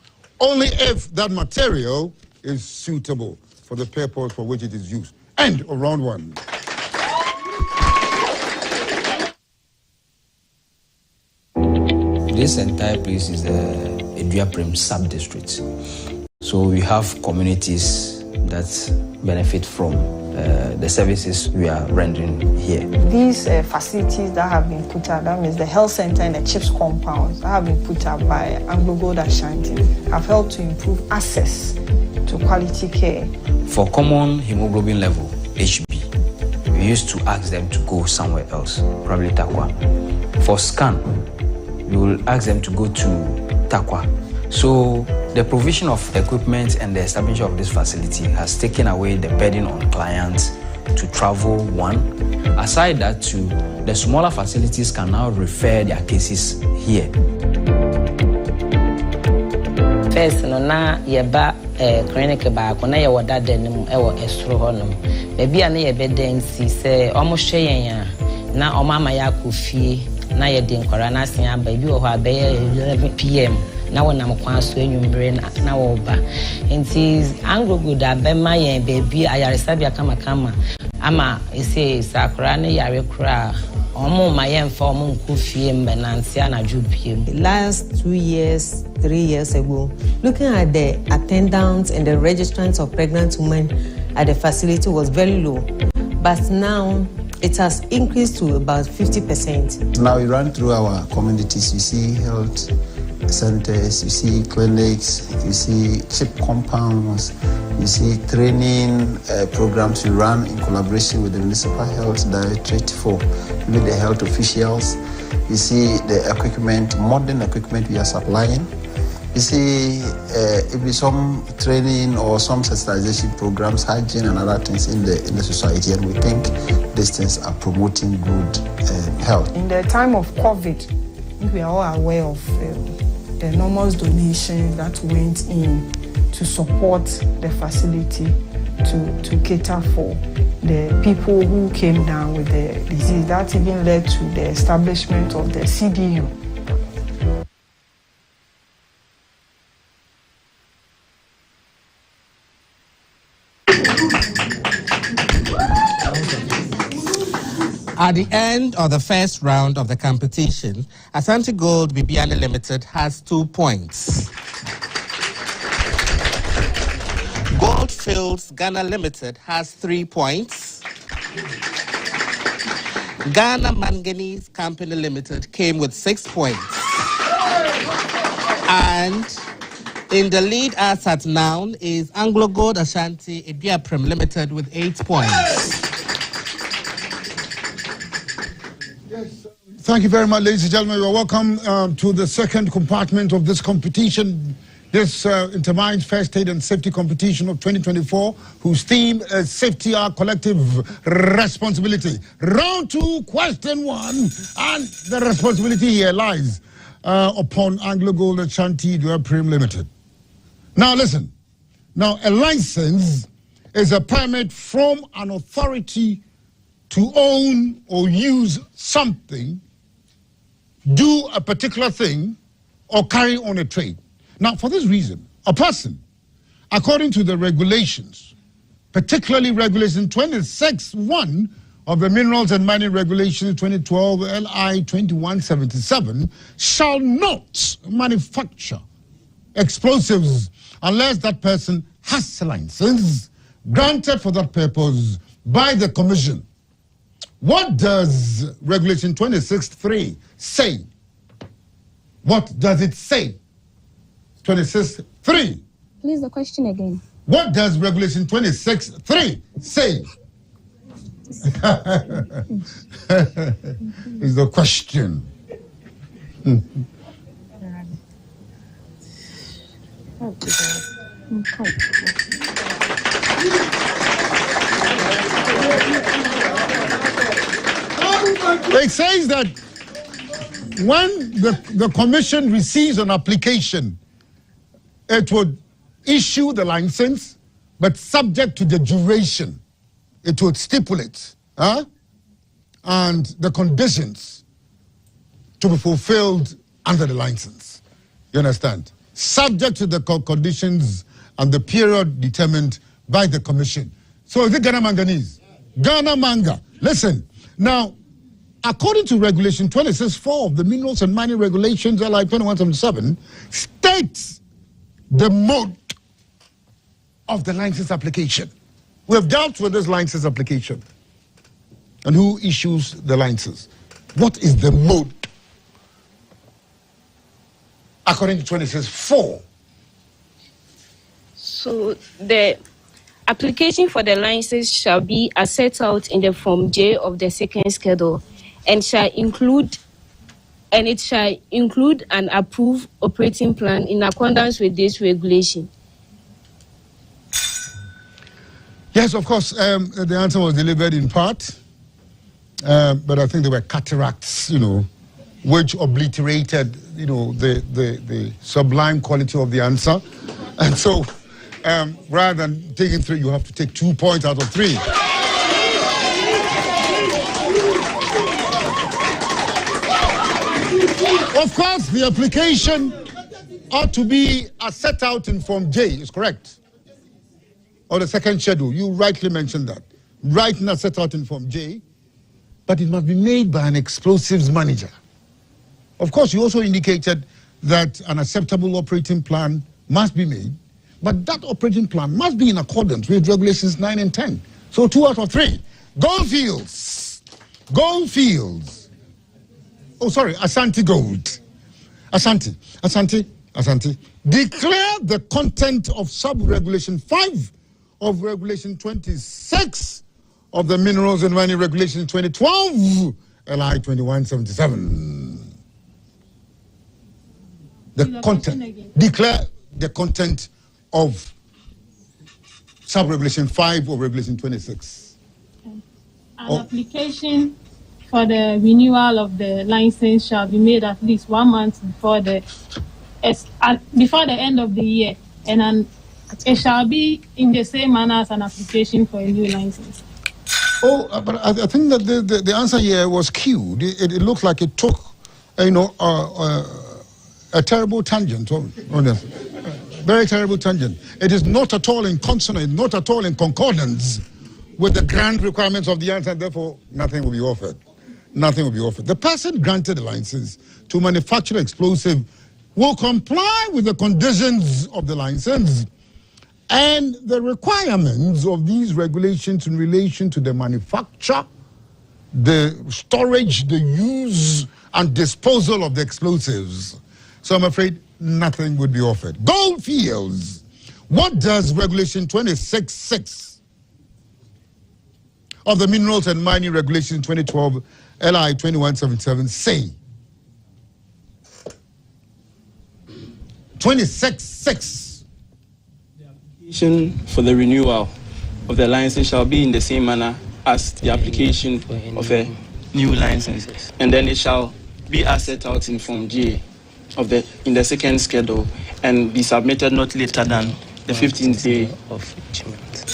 only if that material is suitable for the purpose for which it is used. End of round one. This entire place is the Eduaprim sub-district. So we have communities that benefit from the services we are rendering here. These facilities that have been put up, that means the health center and the CHIPS compounds that have been put up by Anglo Gold Ashanti, have helped to improve access to quality care. For common hemoglobin level, HB, we used to ask them to go somewhere else, probably Takwa. For scan, we will ask them to go to Takwa. So the provision of equipment and the establishment of this facility has taken away the burden on clients to travel, one. Aside that, two, the smaller facilities can now refer their cases here. First, na yeba clinic ba ko na ye wada denim e wo esro honom. Baby na ye beden si se omohwe yen na omama ya kofie na ye din kwara na sen aba bi wo ho abe 11 PM. Na wona mkwanso enyumbre na wo ba enti angogo da be ma yen baby ayaresa bia kama ama ese sakura ne yare kura omo ma yen fa omo nkofie mbenanti anaju biem. Last 2 years, 3 years ago, looking at the attendance and the registrants of pregnant women at the facility was very low, but now it has increased to about 50%. Now we run through our communities, you see health centers, you see clinics, you see CHIP compounds, you see training programs we run in collaboration with the Municipal Health Directorate for even the health officials. You see the equipment, modern equipment we are supplying. You see if there's some training or some sensitization programs, hygiene and other things in the society, and we think these things are promoting good health. In the time of COVID, we are all aware of the enormous donations that went in to support the facility to cater for the people who came down with the disease. That even led to the establishment of the CDU. At the end of the first round of the competition, Asante Gold Bibiani Limited has 2 points. Goldfields Ghana Limited has 3 points. Ghana Manganese Company Limited came with 6 points. And in the lead as at now is Anglo Gold Ashanti Idiaprem Limited with 8 points. Thank you very much, ladies and gentlemen. You are welcome to the second compartment of this competition, this Intermined First Aid and Safety Competition of 2024, whose theme is Safety Our Collective Responsibility. Round 2, question 1, and the responsibility here lies upon Anglo Gold Ashanti Idiaprem Limited. Now listen, now a license is a permit from an authority to own or use something, do a particular thing, or carry on a trade. Now, for this reason, a person, according to the regulations, particularly Regulation 26(1) of the Minerals and Mining Regulations 2012 LI 2177, shall not manufacture explosives unless that person has a license granted for that purpose by the Commission. What does Regulation 26(3) say? What does it say? 26(3). Please, the question again. What does Regulation 26(3) say? Is the question. It says that when the Commission receives an application, it would issue the license, but subject to the duration. It would stipulate and the conditions to be fulfilled under the license. You understand? Subject to the conditions and the period determined by the Commission. So is it Ghana Manganese? Ghana Manga. Listen, now, according to Regulation 26(4) of the Minerals and Mining Regulations, LI 2177, states the mode of the license application. We have dealt with this license application and who issues the license. What is the mode? According to 26(4). So the application for the license shall be as set out in the Form J of the second schedule, and it shall include an approved operating plan in accordance with this regulation. Yes, of course, the answer was delivered in part, but I think there were cataracts, which obliterated, the sublime quality of the answer. And so, rather than taking 3, you have to take 2 points out of 3. Of course, the application ought to be as set out in Form J, is correct? Or the second schedule, you rightly mentioned that. Right now set out in Form J, but it must be made by an explosives manager. Of course, you also indicated that an acceptable operating plan must be made, but that operating plan must be in accordance with Regulations 9 and 10. So 2 out of 3. Goldfields. Oh, sorry, Asante Gold. Asante. Declare the content of sub-regulation 5 of Regulation 26 of the Minerals and Mining Regulations 2012, LI 2177. The content. Declare the content of sub-regulation 5 of Regulation 26. An application for the renewal of the license shall be made at least 1 month before the end of the year, and it shall be in the same manner as an application for a new license. Oh, but I think that the answer here was skewed. It looked like it took, a terrible tangent. Very terrible tangent. It is not at all in consonance, not at all in concordance with the grant requirements of the answer, and therefore nothing will be offered. Nothing will be offered. The person granted a license to manufacture explosive will comply with the conditions of the license and the requirements of these regulations in relation to the manufacture, the storage, the use, and disposal of the explosives. So I'm afraid nothing would be offered. Goldfields. What does Regulation 26.6 of the Minerals and Mining Regulation 2012 LI 2177 say? 26.6. Application for the renewal of the license shall be in the same manner as the application of a new license, and then it shall be as set out in Form J in the second schedule and be submitted not later than the 15th day of each month.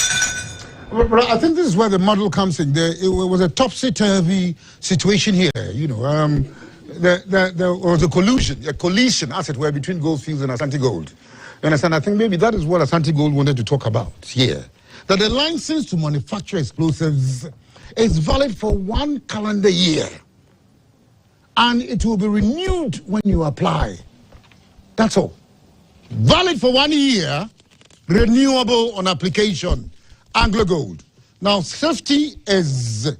But I think this is where the model comes in. It was a topsy-turvy situation here. You know, there was a collision, as it were, between Goldfields and Asante Gold. You understand? I think maybe that is what Asante Gold wanted to talk about here. That the license to manufacture explosives is valid for 1 calendar year. And it will be renewed when you apply. That's all. Valid for 1 year, renewable on application. Anglo Gold. Now, safety is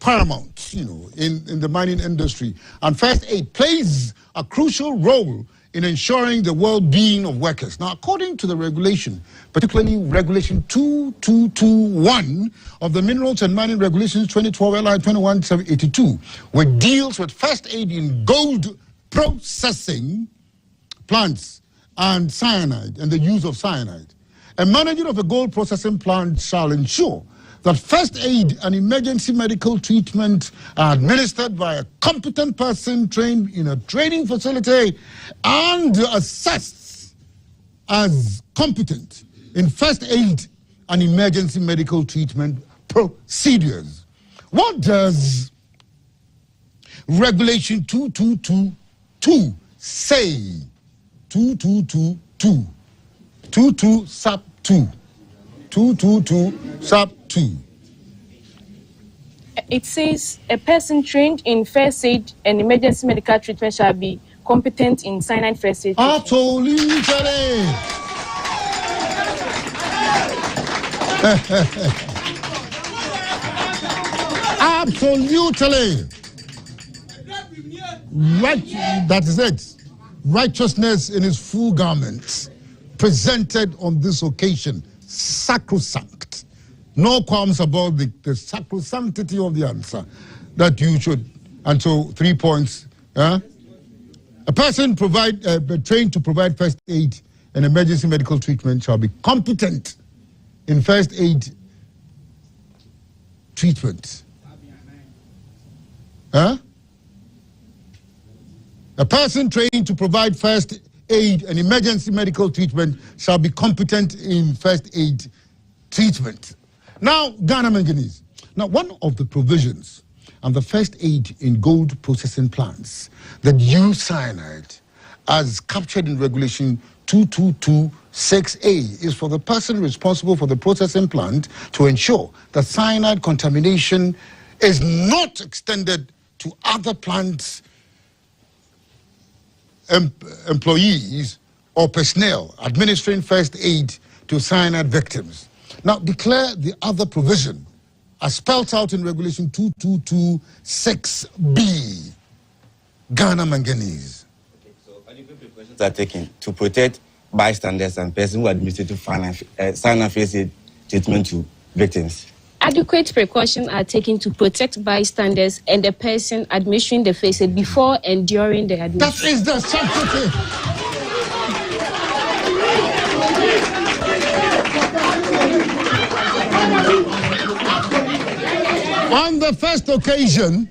paramount, you know, in the mining industry. And first aid plays a crucial role in ensuring the well-being of workers. Now, according to the regulation, particularly Regulation 2221 of the Minerals and Mining Regulations 2012 LI 2182, which deals with first aid in gold processing plants and cyanide and the use of cyanide. A manager of a gold processing plant shall ensure that first aid and emergency medical treatment are administered by a competent person trained in a training facility and assessed as competent in first aid and emergency medical treatment procedures. What does Regulation 2222 say? 2222. 22 sub 2. 222 sub 2. It says a person trained in first aid and emergency medical treatment shall be competent in cyanide first aid. Absolutely. Absolutely. Right, that is it. Righteousness in its full garments, presented on this occasion, sacrosanct. No qualms about the sacrosanctity of the answer that you should. And so 3 points. A person trained to provide first aid and emergency medical treatment shall be competent in first aid treatment. A person trained to provide first aid and emergency medical treatment shall be competent in first aid treatment. Now, Ghana Manganese. Now, one of the provisions and the first aid in gold processing plants that use cyanide, as captured in Regulation 2226A, is for the person responsible for the processing plant to ensure that cyanide contamination is not extended to other plants, employees or personnel administering first aid to cyanide victims. Now, declare the other provision as spelled out in Regulation 2226B. Ghana Manganese. Okay, so adequate precautions are taken to protect bystanders and persons who administer cyanide first aid treatment to victims. Adequate precautions are taken to protect bystanders and the person administering the first aid before and during the administration. That is the sanctity. On the first occasion,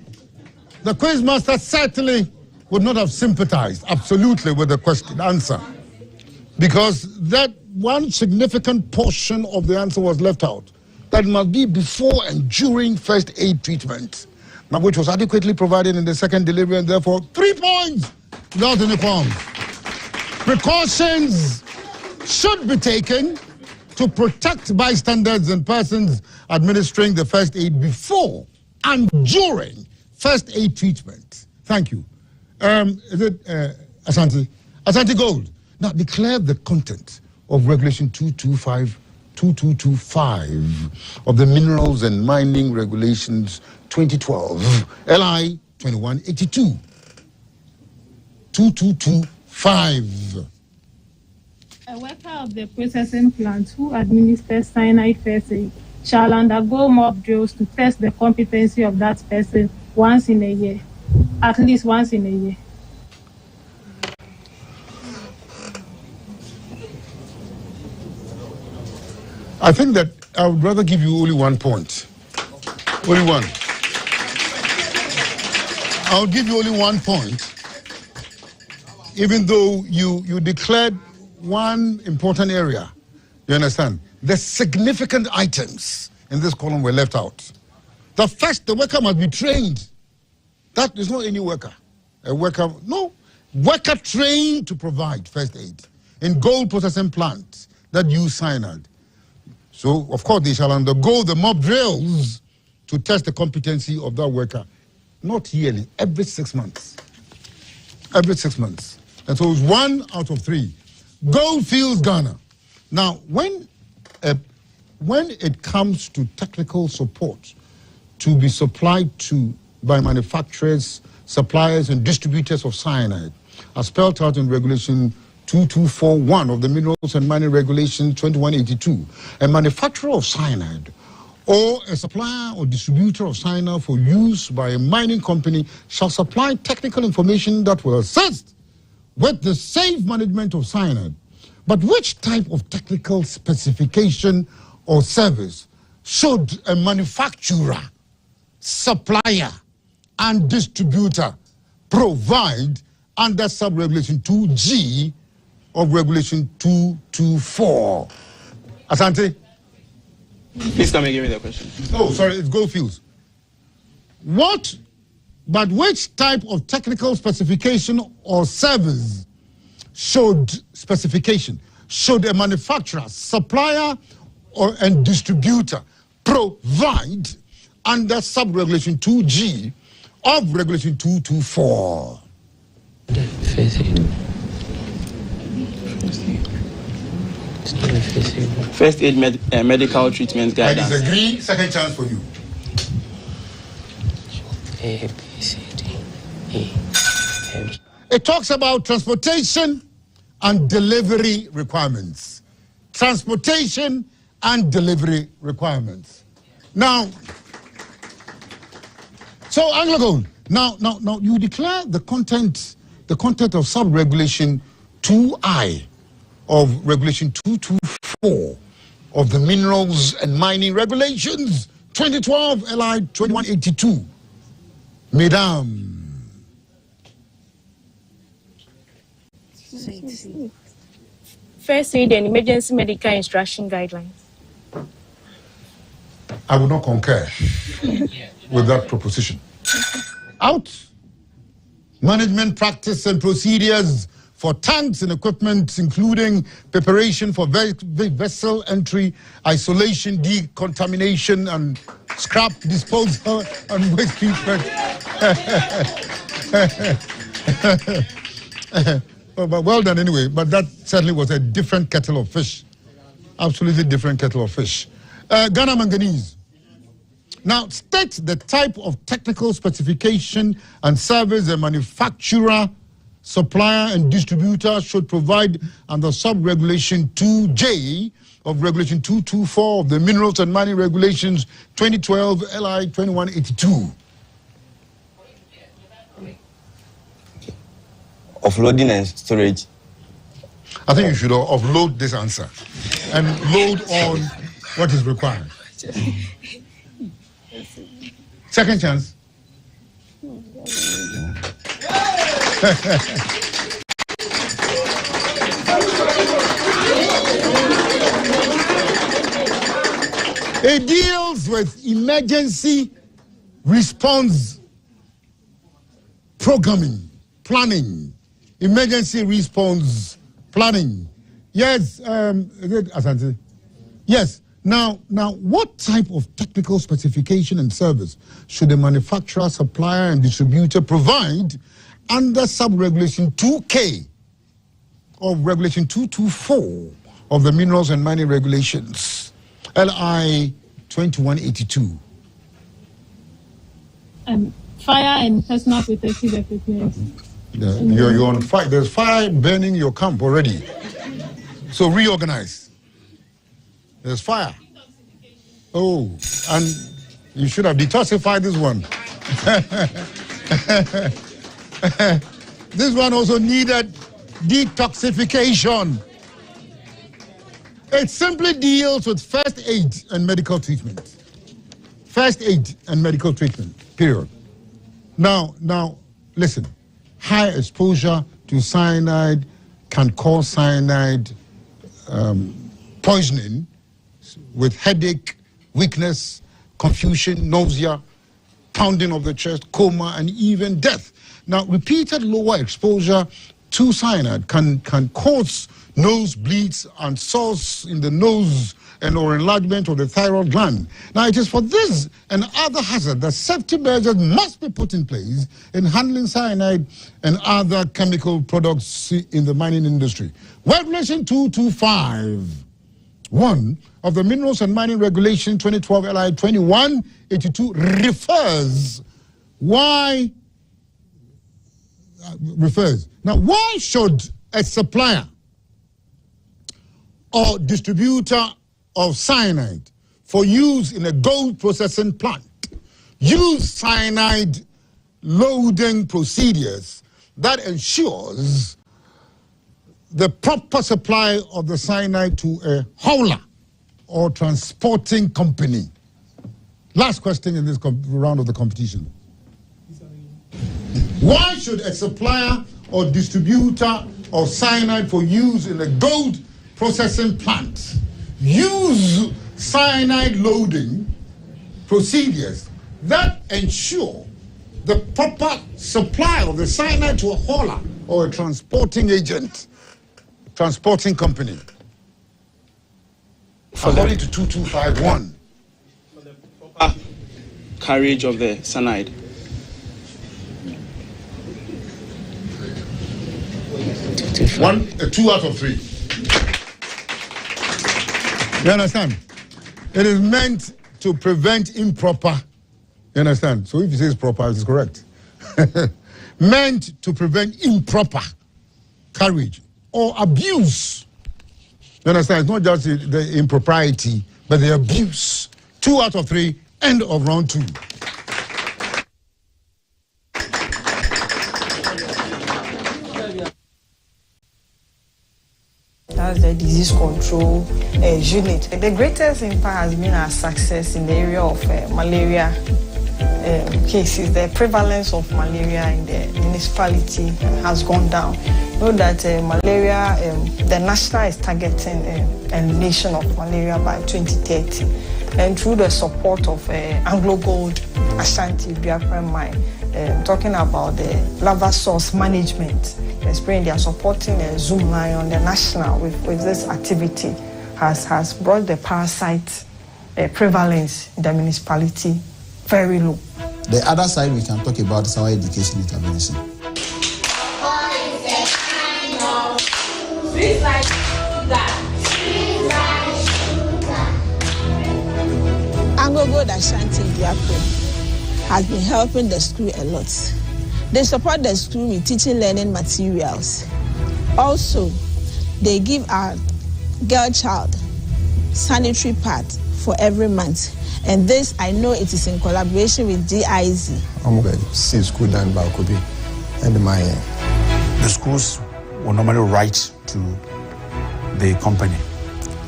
the quizmaster certainly would not have sympathized absolutely with the question answer, because that one significant portion of the answer was left out. That must be before and during first aid treatment, now which was adequately provided in the second delivery, and therefore 3 points without any qualms. Precautions should be taken to protect bystanders and persons administering the first aid before and during first aid treatment. Thank you. Is it Asante? Asante Gold. Now declare the content of Regulation 2225 of the Minerals and Mining Regulations 2012, LI 2182. 2225. A worker of the processing plant who administers cyanide first aid shall undergo mock drills to test the competency of that person once in a year, at least once in a year. I think that I would rather give you only 1 point. Only one. I'll give you only 1 point, even though you declared one important area. You understand? The significant items in this column were left out. The first, the worker must be trained. That is not any worker. A worker, no. Worker trained to provide first aid in gold processing plants that use cyanide. So, of course, they shall undergo the mob drills to test the competency of that worker. Not yearly, every 6 months. Every 6 months. And so it's 1 out of 3. Goldfields, Ghana. Now, when it comes to technical support to be supplied to by manufacturers, suppliers, and distributors of cyanide, as spelled out in Regulation 2241 of the Minerals and Mining Regulation 2182, a manufacturer of cyanide or a supplier or distributor of cyanide for use by a mining company shall supply technical information that will assist with the safe management of cyanide. But which type of technical specification or service should a manufacturer, supplier, and distributor provide under sub-regulation 2G of Regulation 224? Asante? Please come and give me the question. Oh, sorry, it's Goldfields. Which type of technical specification or service should a manufacturer, supplier, and distributor provide under sub-regulation 2G of Regulation 224? First aid medical treatment guidance. I disagree. Second chance for you. A, B, C, D, E, F. It talks about transportation and delivery requirements. Transportation and delivery requirements. Now, so AngloGold, now you declare the content of sub-regulation 2I of Regulation 224 of the Minerals and Mining Regulations 2012 LI 2182. Mesdames. First aid and emergency medical instruction guidelines. I would not concur with that proposition. Out. Management practice and procedures for tanks and equipment, including preparation for vessel entry, isolation, decontamination, and scrap disposal and waste treatment. But well done anyway, but that certainly was a different kettle of fish. Absolutely different kettle of fish. Ghana Manganese. Now, state the type of technical specification and service a manufacturer, supplier, and distributor should provide under sub-regulation 2J of Regulation 224 of the Minerals and Mining Regulations 2012 LI 2182. Offloading and storage. I think you should offload this answer and load on what is required. Second chance. It deals with emergency response programming, planning, emergency response planning. Yes, is it Asante? Yes. Now, what type of technical specification and service should the manufacturer, supplier, and distributor provide under sub-regulation 2K of Regulation 224 of the Minerals and Mining Regulations, LI 2182? Fire and personal protective equipment. You're on fire. There's fire burning your camp already. So reorganize. There's fire. Oh, and you should have detoxified this one. This one also needed detoxification. It simply deals with first aid and medical treatment. First aid and medical treatment, period. Now, listen. High exposure to cyanide can cause cyanide poisoning with headache, weakness, confusion, nausea, pounding of the chest, coma, and even death. Now, repeated lower exposure to cyanide can cause nosebleeds and sores in the nose or enlargement of the thyroid gland. Now, it is for this and other hazards that safety measures must be put in place in handling cyanide and other chemical products in the mining industry. Regulation 225(1) of the Minerals and Mining Regulation 2012 LI 2182 refers. Now, why should a supplier or distributor of cyanide for use in a gold processing plant use cyanide loading procedures that ensures the proper supply of the cyanide to a hauler or transporting company? Last question in this round of the competition. Why should a supplier or distributor of cyanide for use in a gold processing plant use cyanide loading procedures that ensure the proper supply of the cyanide to a hauler or a transporting agent, transporting company? According to 2251. For the proper carriage of the cyanide. Two out of three. You understand? It is meant to prevent improper. You understand? So if you say it's proper, it's correct. Meant to prevent improper carriage or abuse. You understand? It's not just the impropriety, but the abuse. 2 out of 3. End of round 2. That's the disease control unit. The greatest impact has been our success in the area of malaria cases. The prevalence of malaria in the municipality has gone down. You know that malaria, the national is targeting elimination of malaria by 2030. And through the support of Anglo Gold Ashanti Biafran Mine, talking about the lava source management, they are supporting Zoom line on the national with this activity has brought the parasite prevalence in the municipality very low. The other side we can talk about is our education intervention. Anglo Gold Ashanti Biafran has been helping the school a lot. They support the school with teaching learning materials. Also, they give our girl child sanitary pad for every month. And this, I know it is in collaboration with GIZ. I'm going to see school done by Okobi. And the schools will normally write to the company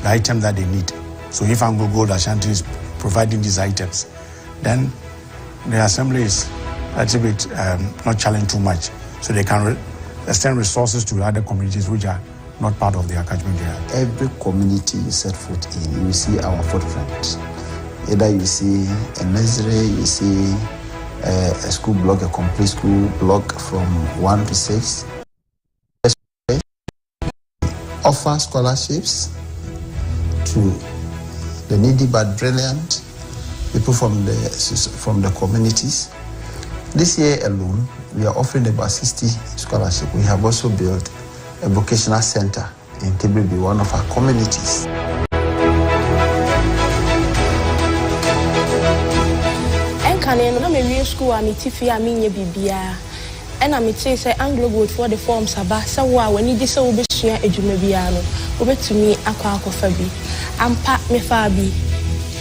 the item that they need. So if Anglo Gold Ashanti is providing these items, then the assembly is a little bit not challenged too much. So they can extend resources to other communities which are not part of their catchment area. Every community you set foot in, you see our footprint. Either you see a nursery, you see a school block, a complete school block from 1 to 6. Offer scholarships to the needy but brilliant, people from the communities. This year alone, we are offering about 60 scholarships. We have also built a vocational center in Tibribi, one of our communities. School and Tiffy, I mean, Bibia. And I'm say Anglo good for the forms about Sawa when you disobey a Jumebiano. Over to me, Aqua Fabi. I'm Pat me Fabi.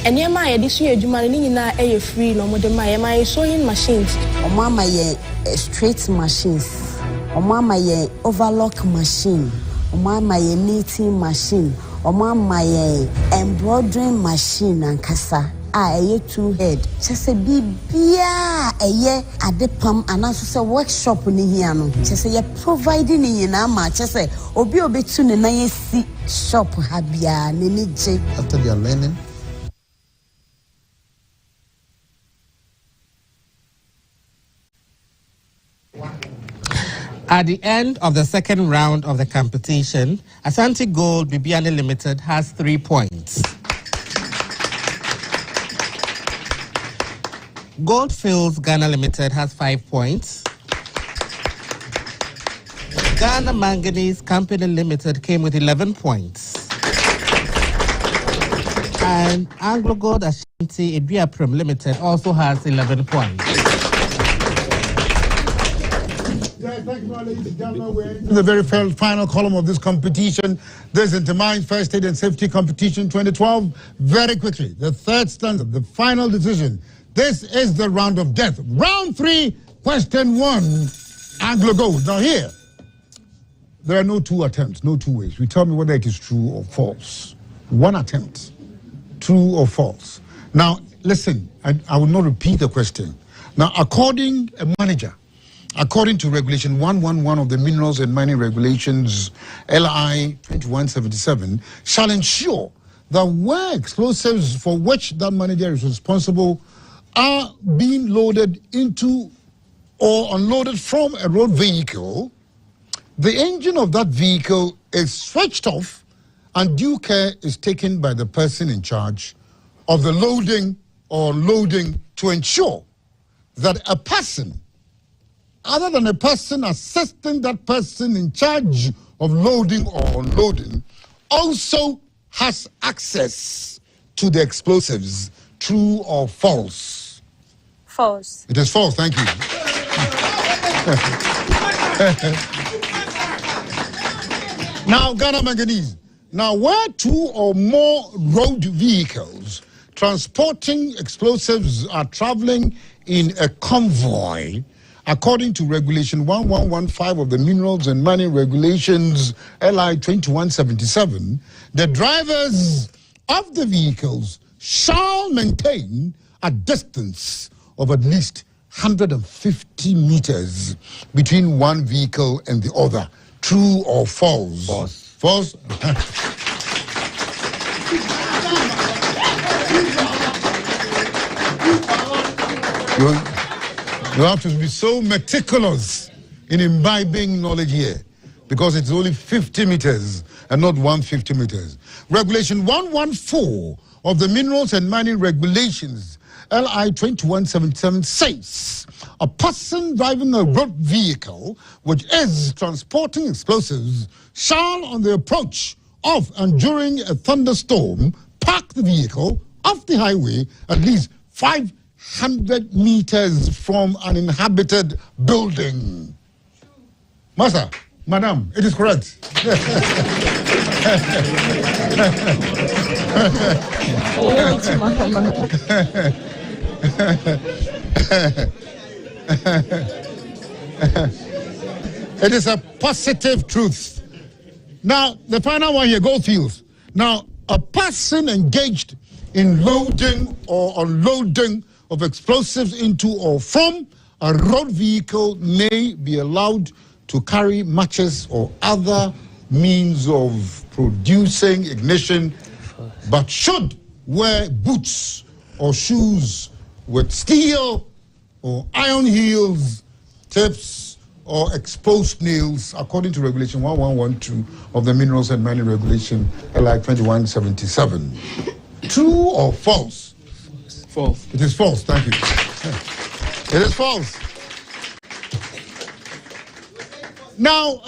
And near my this year, Jumanina a free no more than my sewing machines. Or Mamma ye straight machines. Or Mamma ye overlock machine. Or Mamma ye knitting machine. Or Mamma ye embroidering machine and cassa. A two head. Just a bibia a year at the pump and also a workshop in the just say providing in Nama. Just say Obi Obetun and I see shop habia Nini. After they are learning. At the end of the second round of the competition, Asante Gold Bibiani Limited has 3 points. Goldfields Ghana Limited has 5 points. Ghana Manganese Company Limited came with 11 points. And Anglo Gold Ashanti Ediaprem Limited also has 11 points. Thank you, ladies and gentlemen. We're in the very final column of this competition. This Intermine First Aid and Safety Competition 2012. Very quickly, the third stanza, the final decision. This is the round of death. Round 3, question 1, Anglo Gold. Now here, there are no 2 attempts, no 2 ways. You tell me whether it is true or false. 1 attempt, true or false. Now, listen, I will not repeat the question. Now, according to Regulation 111 of the Minerals and Mining Regulations, LI 2177, shall ensure that where explosives for which that manager is responsible are being loaded into or unloaded from a road vehicle, the engine of that vehicle is switched off and due care is taken by the person in charge of the loading or unloading to ensure that a person, other than a person assisting that person in charge of loading or unloading, also has access to the explosives. True or false? False. It is false, thank you. Now, Ghana Manganese. Now, where 2 or more road vehicles transporting explosives are traveling in a convoy, according to Regulation 1115 of the Minerals and Mining Regulations, LI 2177, the drivers of the vehicles shall maintain a distance of at least 150 meters between one vehicle and the other. True or false? False. False? You have to be so meticulous in imbibing knowledge here, because it's only 50 meters and not 150 meters. Regulation 114 of the Minerals and Mining Regulations, LI 2177, says a person driving a road vehicle which is transporting explosives shall, on the approach of and during a thunderstorm, park the vehicle off the highway at least 500 meters from an inhabited building. Master, madam, it is correct. It is a positive truth. Now, the final one here, Goldfields. Now, a person engaged in loading or unloading of explosives into or from a road vehicle may be allowed to carry matches or other means of producing ignition, but should wear boots or shoes with steel or iron heels, tips, or exposed nails, according to Regulation 1112 of the Minerals and Mining Regulation, LI 2177. True or false? False. It is false. Thank you. It is false. Now,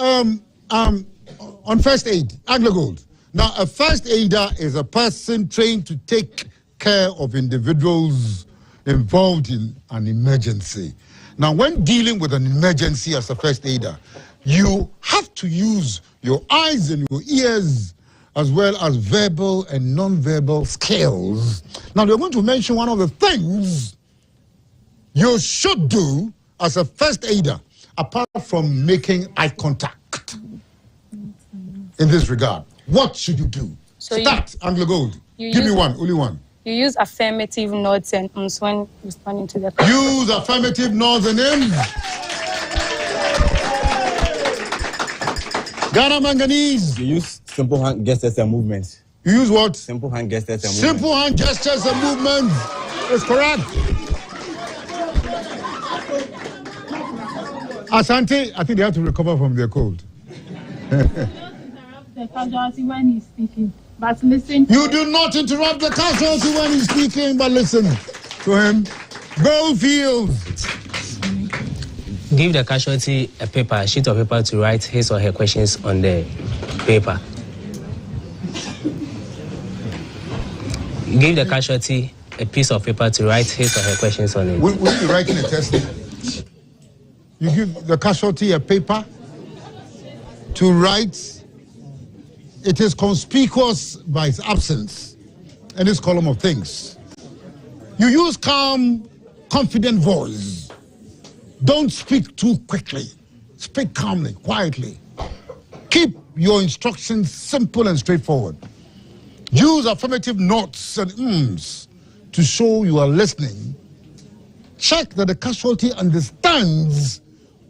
on first aid, Anglo Gold. Now, a first aider is a person trained to take care of individuals involved in an emergency. Now, when dealing with an emergency as a first aider, you have to use your eyes and your ears as well as verbal and non-verbal skills. Now, we're going to mention one of the things you should do as a first aider, apart from making eye contact in this regard. What should you do? So Start, Anglo Gold. Give me one, only one. You use affirmative nods and ums when responding to the question. Use affirmative nods and ums. Ghana Manganese. You use simple hand gestures and movements. You use what? Simple hand gestures and movements. Simple hand gestures and movements. That's correct. Asante, I think they have to recover from their cold. The casualty when he's speaking, but listen. You do not interrupt the casualty when he's speaking, but listen to him. Goldfields. Give the casualty a sheet of paper to write his or her questions on the paper. Give the casualty a piece of paper to write his or her questions on it. Will you be writing a test? You give the casualty a paper to write. It is conspicuous by its absence in this column of things. You use calm, confident voice. Don't speak too quickly. Speak calmly, quietly. Keep your instructions simple and straightforward. Use affirmative nods and ums to show you are listening. Check that the casualty understands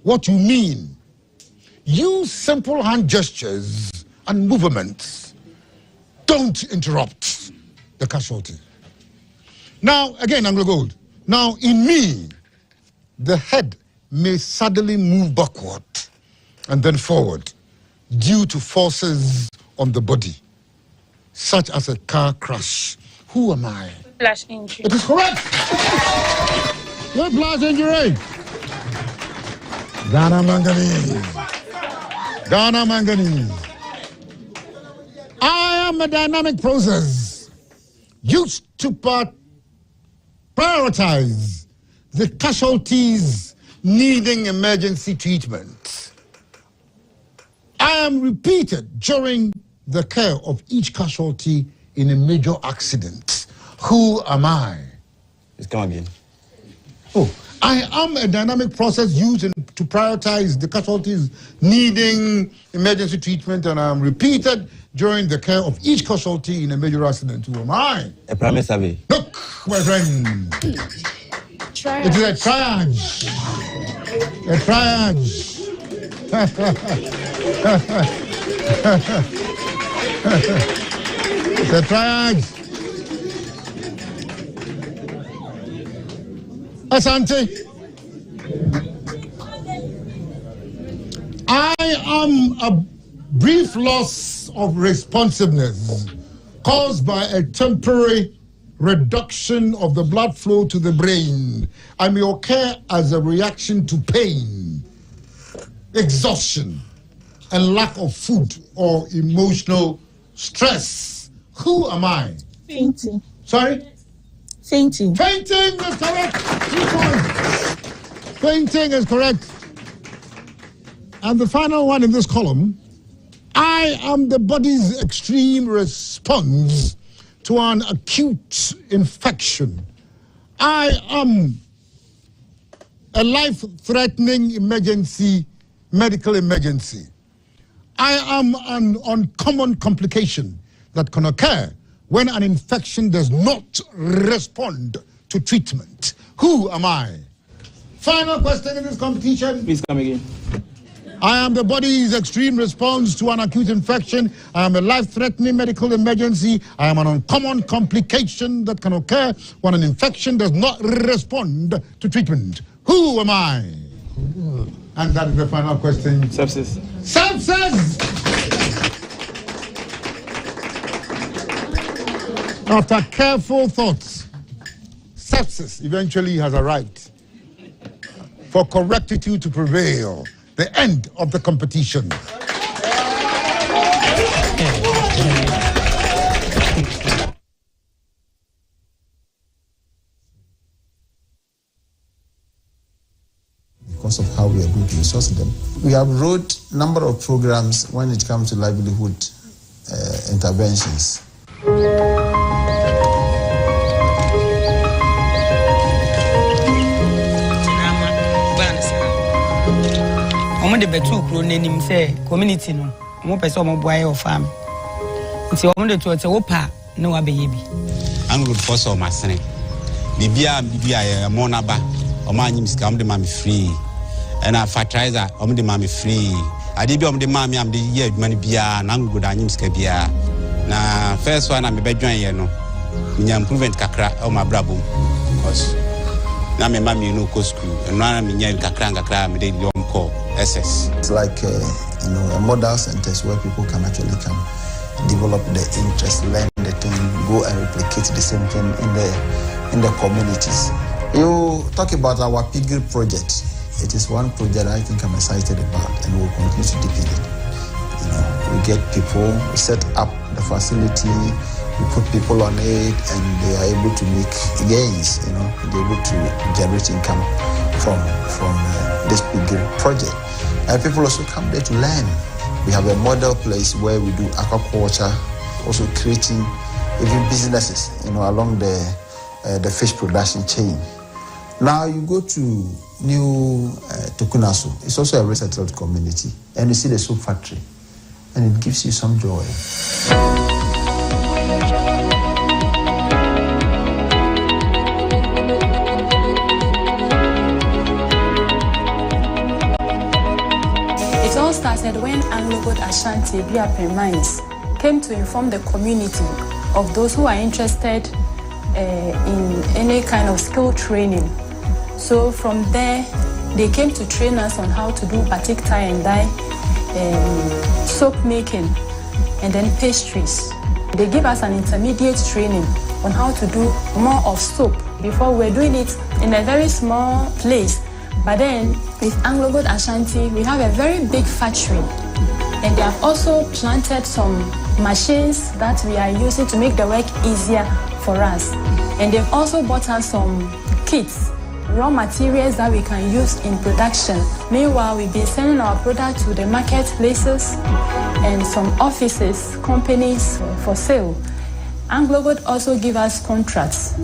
what you mean. Use simple hand gestures and movements. Don't interrupt the casualty. Now, again, Anglo Gold. Now, in me, the head may suddenly move backward and then forward due to forces on the body, such as a car crash. Who am I? Flash injury. It is correct. Whiplash injury. Ghana Manganese. Ghana Manganese. I am a dynamic process used to prioritize the casualties needing emergency treatment. I am repeated during the care of each casualty in a major accident. Who am I? Let's come again. Oh, I am a dynamic process used to prioritize the casualties needing emergency treatment, and I am repeated during the care of each casualty in a major accident. Who am I? A primary survey. Look, my friend. Triage. It is a triage. A triage. It's a triage. Asante. I am a brief loss of responsiveness caused by a temporary reduction of the blood flow to the brain. I may occur as a reaction to pain, exhaustion, and lack of food or emotional stress. Who am I? Fainting. Sorry? Fainting. Fainting is correct. 3 points. Fainting is correct. And the final one in this column, I am the body's extreme response to an acute infection. I am a life-threatening emergency, medical emergency. I am an uncommon complication that can occur when an infection does not respond to treatment. Who am I? Final question in this competition. Please come again. I am the body's extreme response to an acute infection. I am a life-threatening medical emergency. I am an uncommon complication that can occur when an infection does not respond to treatment. Who am I? And that is the final question. Sepsis. Sepsis! After careful thoughts, sepsis eventually has arrived. For correctitude to prevail, the end of the competition. Because of how we are going to resource them. We have wrote a number of programs when it comes to livelihood interventions. Omo de betu kuro nenim say community no omo pese omo boaye o farm nti omo de to wo pa ne wa be yebi an good for so masene bibia ya mo na ba omo anyim sika omo de ma me free and a fertilizer omo de ma me free ade bi omo de ma me am de ye adwuma ne bia na good anyim sika bia na first one na me be dwan ye no nya improvement kakra o ma brabo because na me ma me no go school and na me nya kakra me de SS. It's like a model centers where people can actually come, develop the interest, learn the thing, go and replicate the same thing in the communities. You talk about our piggery project. It is one project I think I'm excited about, and we'll continue to deepen it. We get people, we set up the facility, we put people on it, and they are able to make gains. They're able to generate income from this piggery project. And people also come there to learn. We have a model place where we do aquaculture, also creating even businesses, along the fish production chain. Now you go to New Tukunasu. It's also a resettled community, and you see the soap factory, and it gives you some joy. Started when Anglo-Gold Ashanti Biapre Mines came to inform the community of those who are interested in any kind of skill training. So from there, they came to train us on how to do batik tie and dye, soap making, and then pastries. They give us an intermediate training on how to do more of soap. Before we were doing it in a very small place. But then, with Anglo-Gold Ashanti, we have a very big factory. And they have also planted some machines that we are using to make the work easier for us. And they've also bought us some kits, raw materials that we can use in production. Meanwhile, we've been sending our product to the marketplaces and some offices, companies for sale. Anglo-Gold also give us contracts.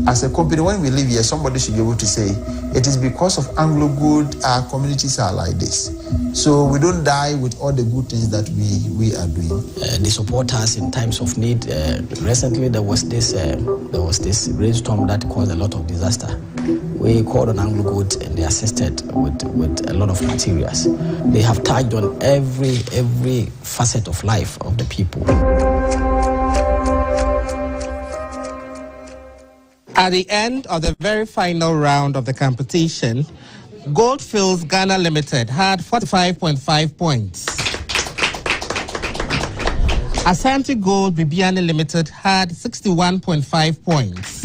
As a company, when we live here, somebody should be able to say, it is because of Anglo-Gold our communities are like this. So we don't die with all the good things that we are doing. They support us in times of need. Recently, there was this rainstorm that caused a lot of disaster. We called on Anglo-Gold and they assisted with a lot of materials. They have touched on every facet of life of the people. At the end of the very final round of the competition, Goldfields Ghana Limited had 45.5 points. Asante Gold Bibiani Limited had 61.5 points.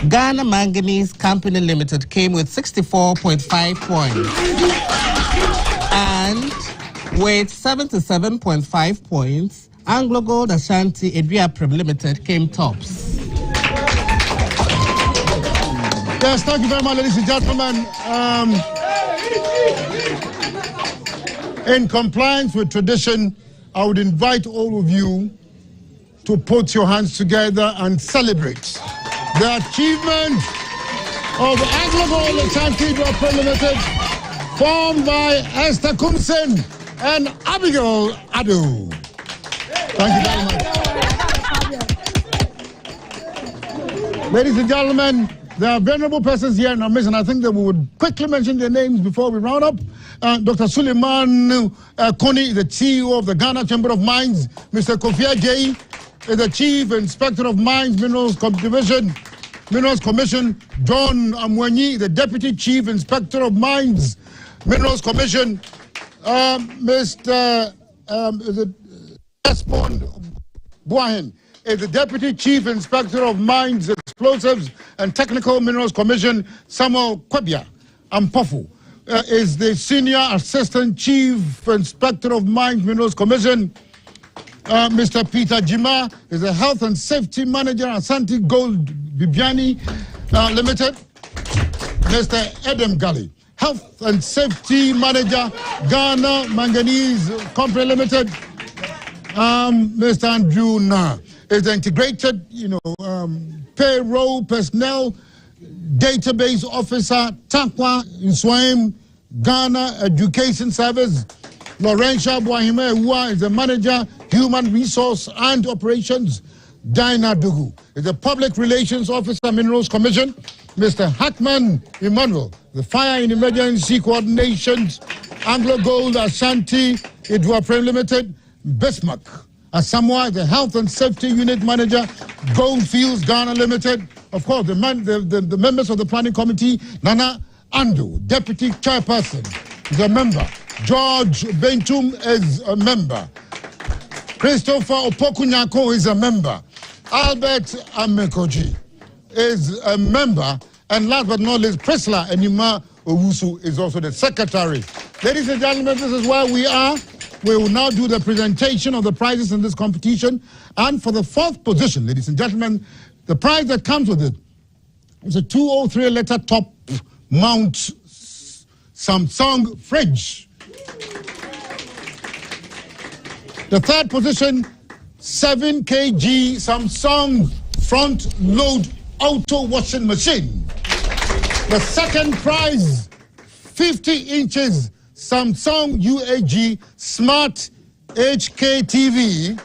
Ghana Manganese Company Limited came with 64.5 points. And with 77.5 points, Anglo-Gold Ashanti Ediaprem Limited came tops. Yes, thank you very much, ladies and gentlemen. In compliance with tradition, I would invite all of you to put your hands together and celebrate the achievement of Anglo-Gold Ashanti Ediaprem Limited, formed by Esther Kumsen and Abigail Adu. Thank you very much. Ladies and gentlemen, there are venerable persons here in our midst, and I think that we would quickly mention their names before we round up. Dr. Suleiman Koni, the CEO of the Ghana Chamber of Mines. Mr. Kofi Ajayi is the Chief Inspector of Mines, Minerals Commission. John Amwanyi, the Deputy Chief Inspector of Mines, Minerals Commission. Mr. Desmond Buahen, is the Deputy Chief Inspector of Mines, Explosives and Technical Minerals Commission, Samuel Kwabia Ampofu. Is the Senior Assistant Chief Inspector of Mines Minerals Commission, Mr. Peter Jima, is the Health and Safety Manager, Asante Gold Bibiani Limited. Mr. Adam Gali, Health and Safety Manager, Ghana Manganese Company Limited. Mr. Andrew Na is the Integrated, Payroll Personnel Database Officer, Takwa Nswaim, Ghana Education Service. Laurentia Bwahime is the Manager, Human Resource and Operations. Dinah Dugu is the Public Relations Officer, Minerals Commission. Mr. Hackman Emmanuel, the Fire and Emergency Coordinations, Anglo Gold Ashanti, Idua Prem Limited. Bismarck Asamoah, the Health and Safety Unit Manager, Goldfields Ghana Limited. Of course, the members of the Planning Committee, Nana Ando, Deputy Chairperson, is a member. George Bentum is a member. Christopher Opokunyako is a member. Albert Amekoji is a member. And last but not least, Priscilla Enima Owusu is also the secretary. Ladies and gentlemen, this is where we are. We will now do the presentation of the prizes in this competition. And for the fourth position, ladies and gentlemen, the prize that comes with it is a 203-liter top mount Samsung fridge. The third position, 7 kg Samsung front load auto washing machine. The second prize, 50 inches Samsung UAG Smart HK TV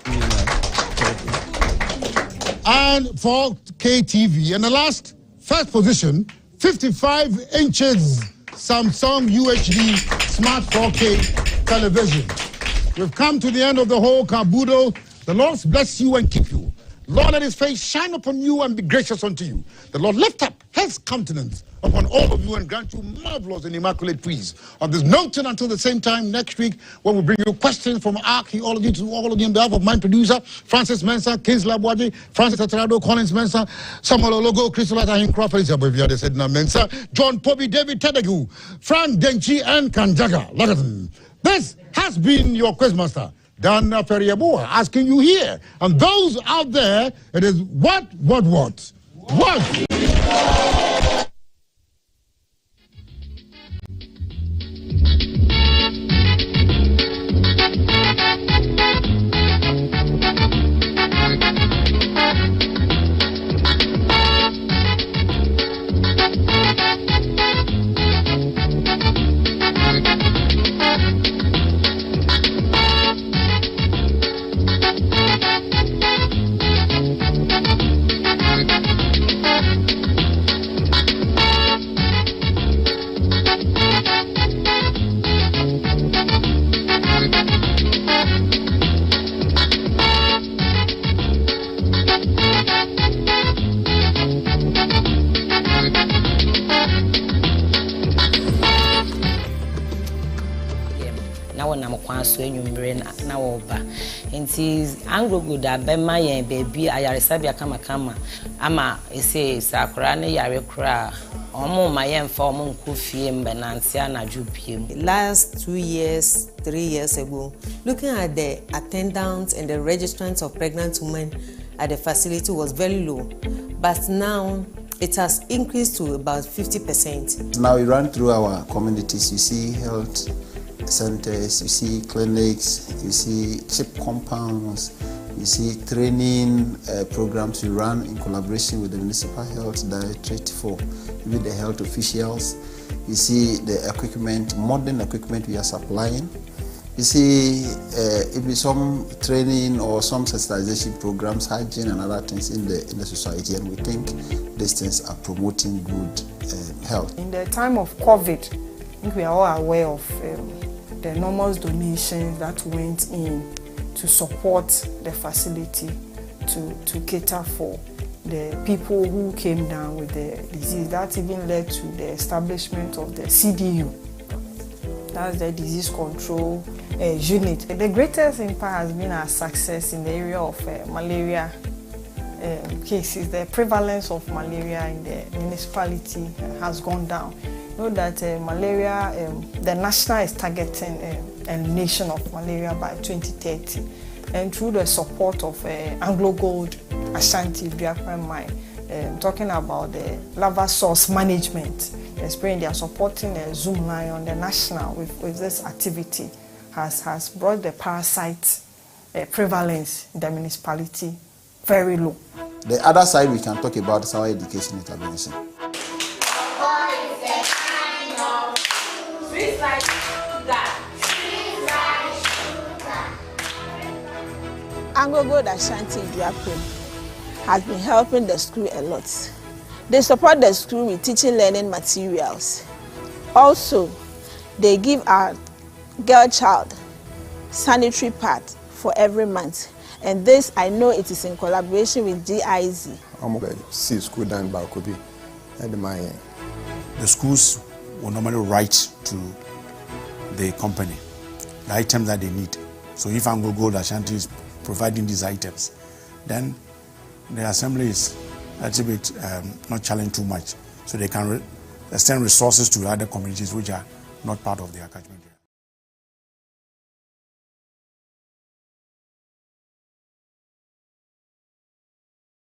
and 4K TV. And the last, first position, 55 inches Samsung UHD Smart 4K television. We've come to the end of the whole caboodle. The Lord bless you and keep you. Lord, let his face shine upon you and be gracious unto you. The Lord lift up his countenance upon all of you and grant you marvelous and immaculate peace. On this note, until the same time next week, when we bring you questions from archaeology to all of you on behalf of my producer, Francis Mensah, Kingsley Abwaji, Francis Atarado, Collins Mensah, Samuel Ologo, Crystal Atahin Crawford, Isabel said Mensah, John Poby, David Tedegu, Frank Denchi, and Kanjaga Lagaton. This has been your Quizmaster, Dana Feriaboa, asking you here. And those out there, it is what? Anglo good abema yen baby ayaresabia kama ama ese sakura ne yare kra omo mayen fa omo nkofie mbenantia anaju biem. Last 2 years, 3 years ago, looking at the attendance and the registrants of pregnant women at the facility was very low, but now it has increased to about 50%. Now we run through our communities, you see health centers, you see clinics, you see chip compounds, you see training programs we run in collaboration with the Municipal Health Directorate for even the health officials. You see the equipment, modern equipment we are supplying. You see if some training or some sensitization programs, hygiene and other things in the society, and we think these things are promoting good health. In the time of COVID, I think we are all aware of the enormous donations that went in to support the facility to cater for the people who came down with the disease. That even led to the establishment of the CDU. That's the disease control unit. The greatest impact has been our success in the area of malaria cases, the prevalence of malaria in the municipality has gone down. You know that malaria, the national is targeting elimination of malaria by 2030. And through the support of Anglo Gold Ashanti Biafran Mine, talking about the lava source management, they are supporting a Zoom line on the national with this activity has brought the parasite prevalence in the municipality very low. The other side we can talk about is our education intervention. Anglo Gold Ashanti Biafran has been helping the school a lot. They support the school with teaching learning materials. Also, they give our girl child sanitary pad for every month. And this, I know it is in collaboration with GIZ. I'm going to see school done by Kobe. The schools will normally write to the company the items that they need. So if Anglo Gold Ashanti is providing these items, then the assembly is a little bit not challenged too much. So they can extend resources to other communities which are not part of their catchment.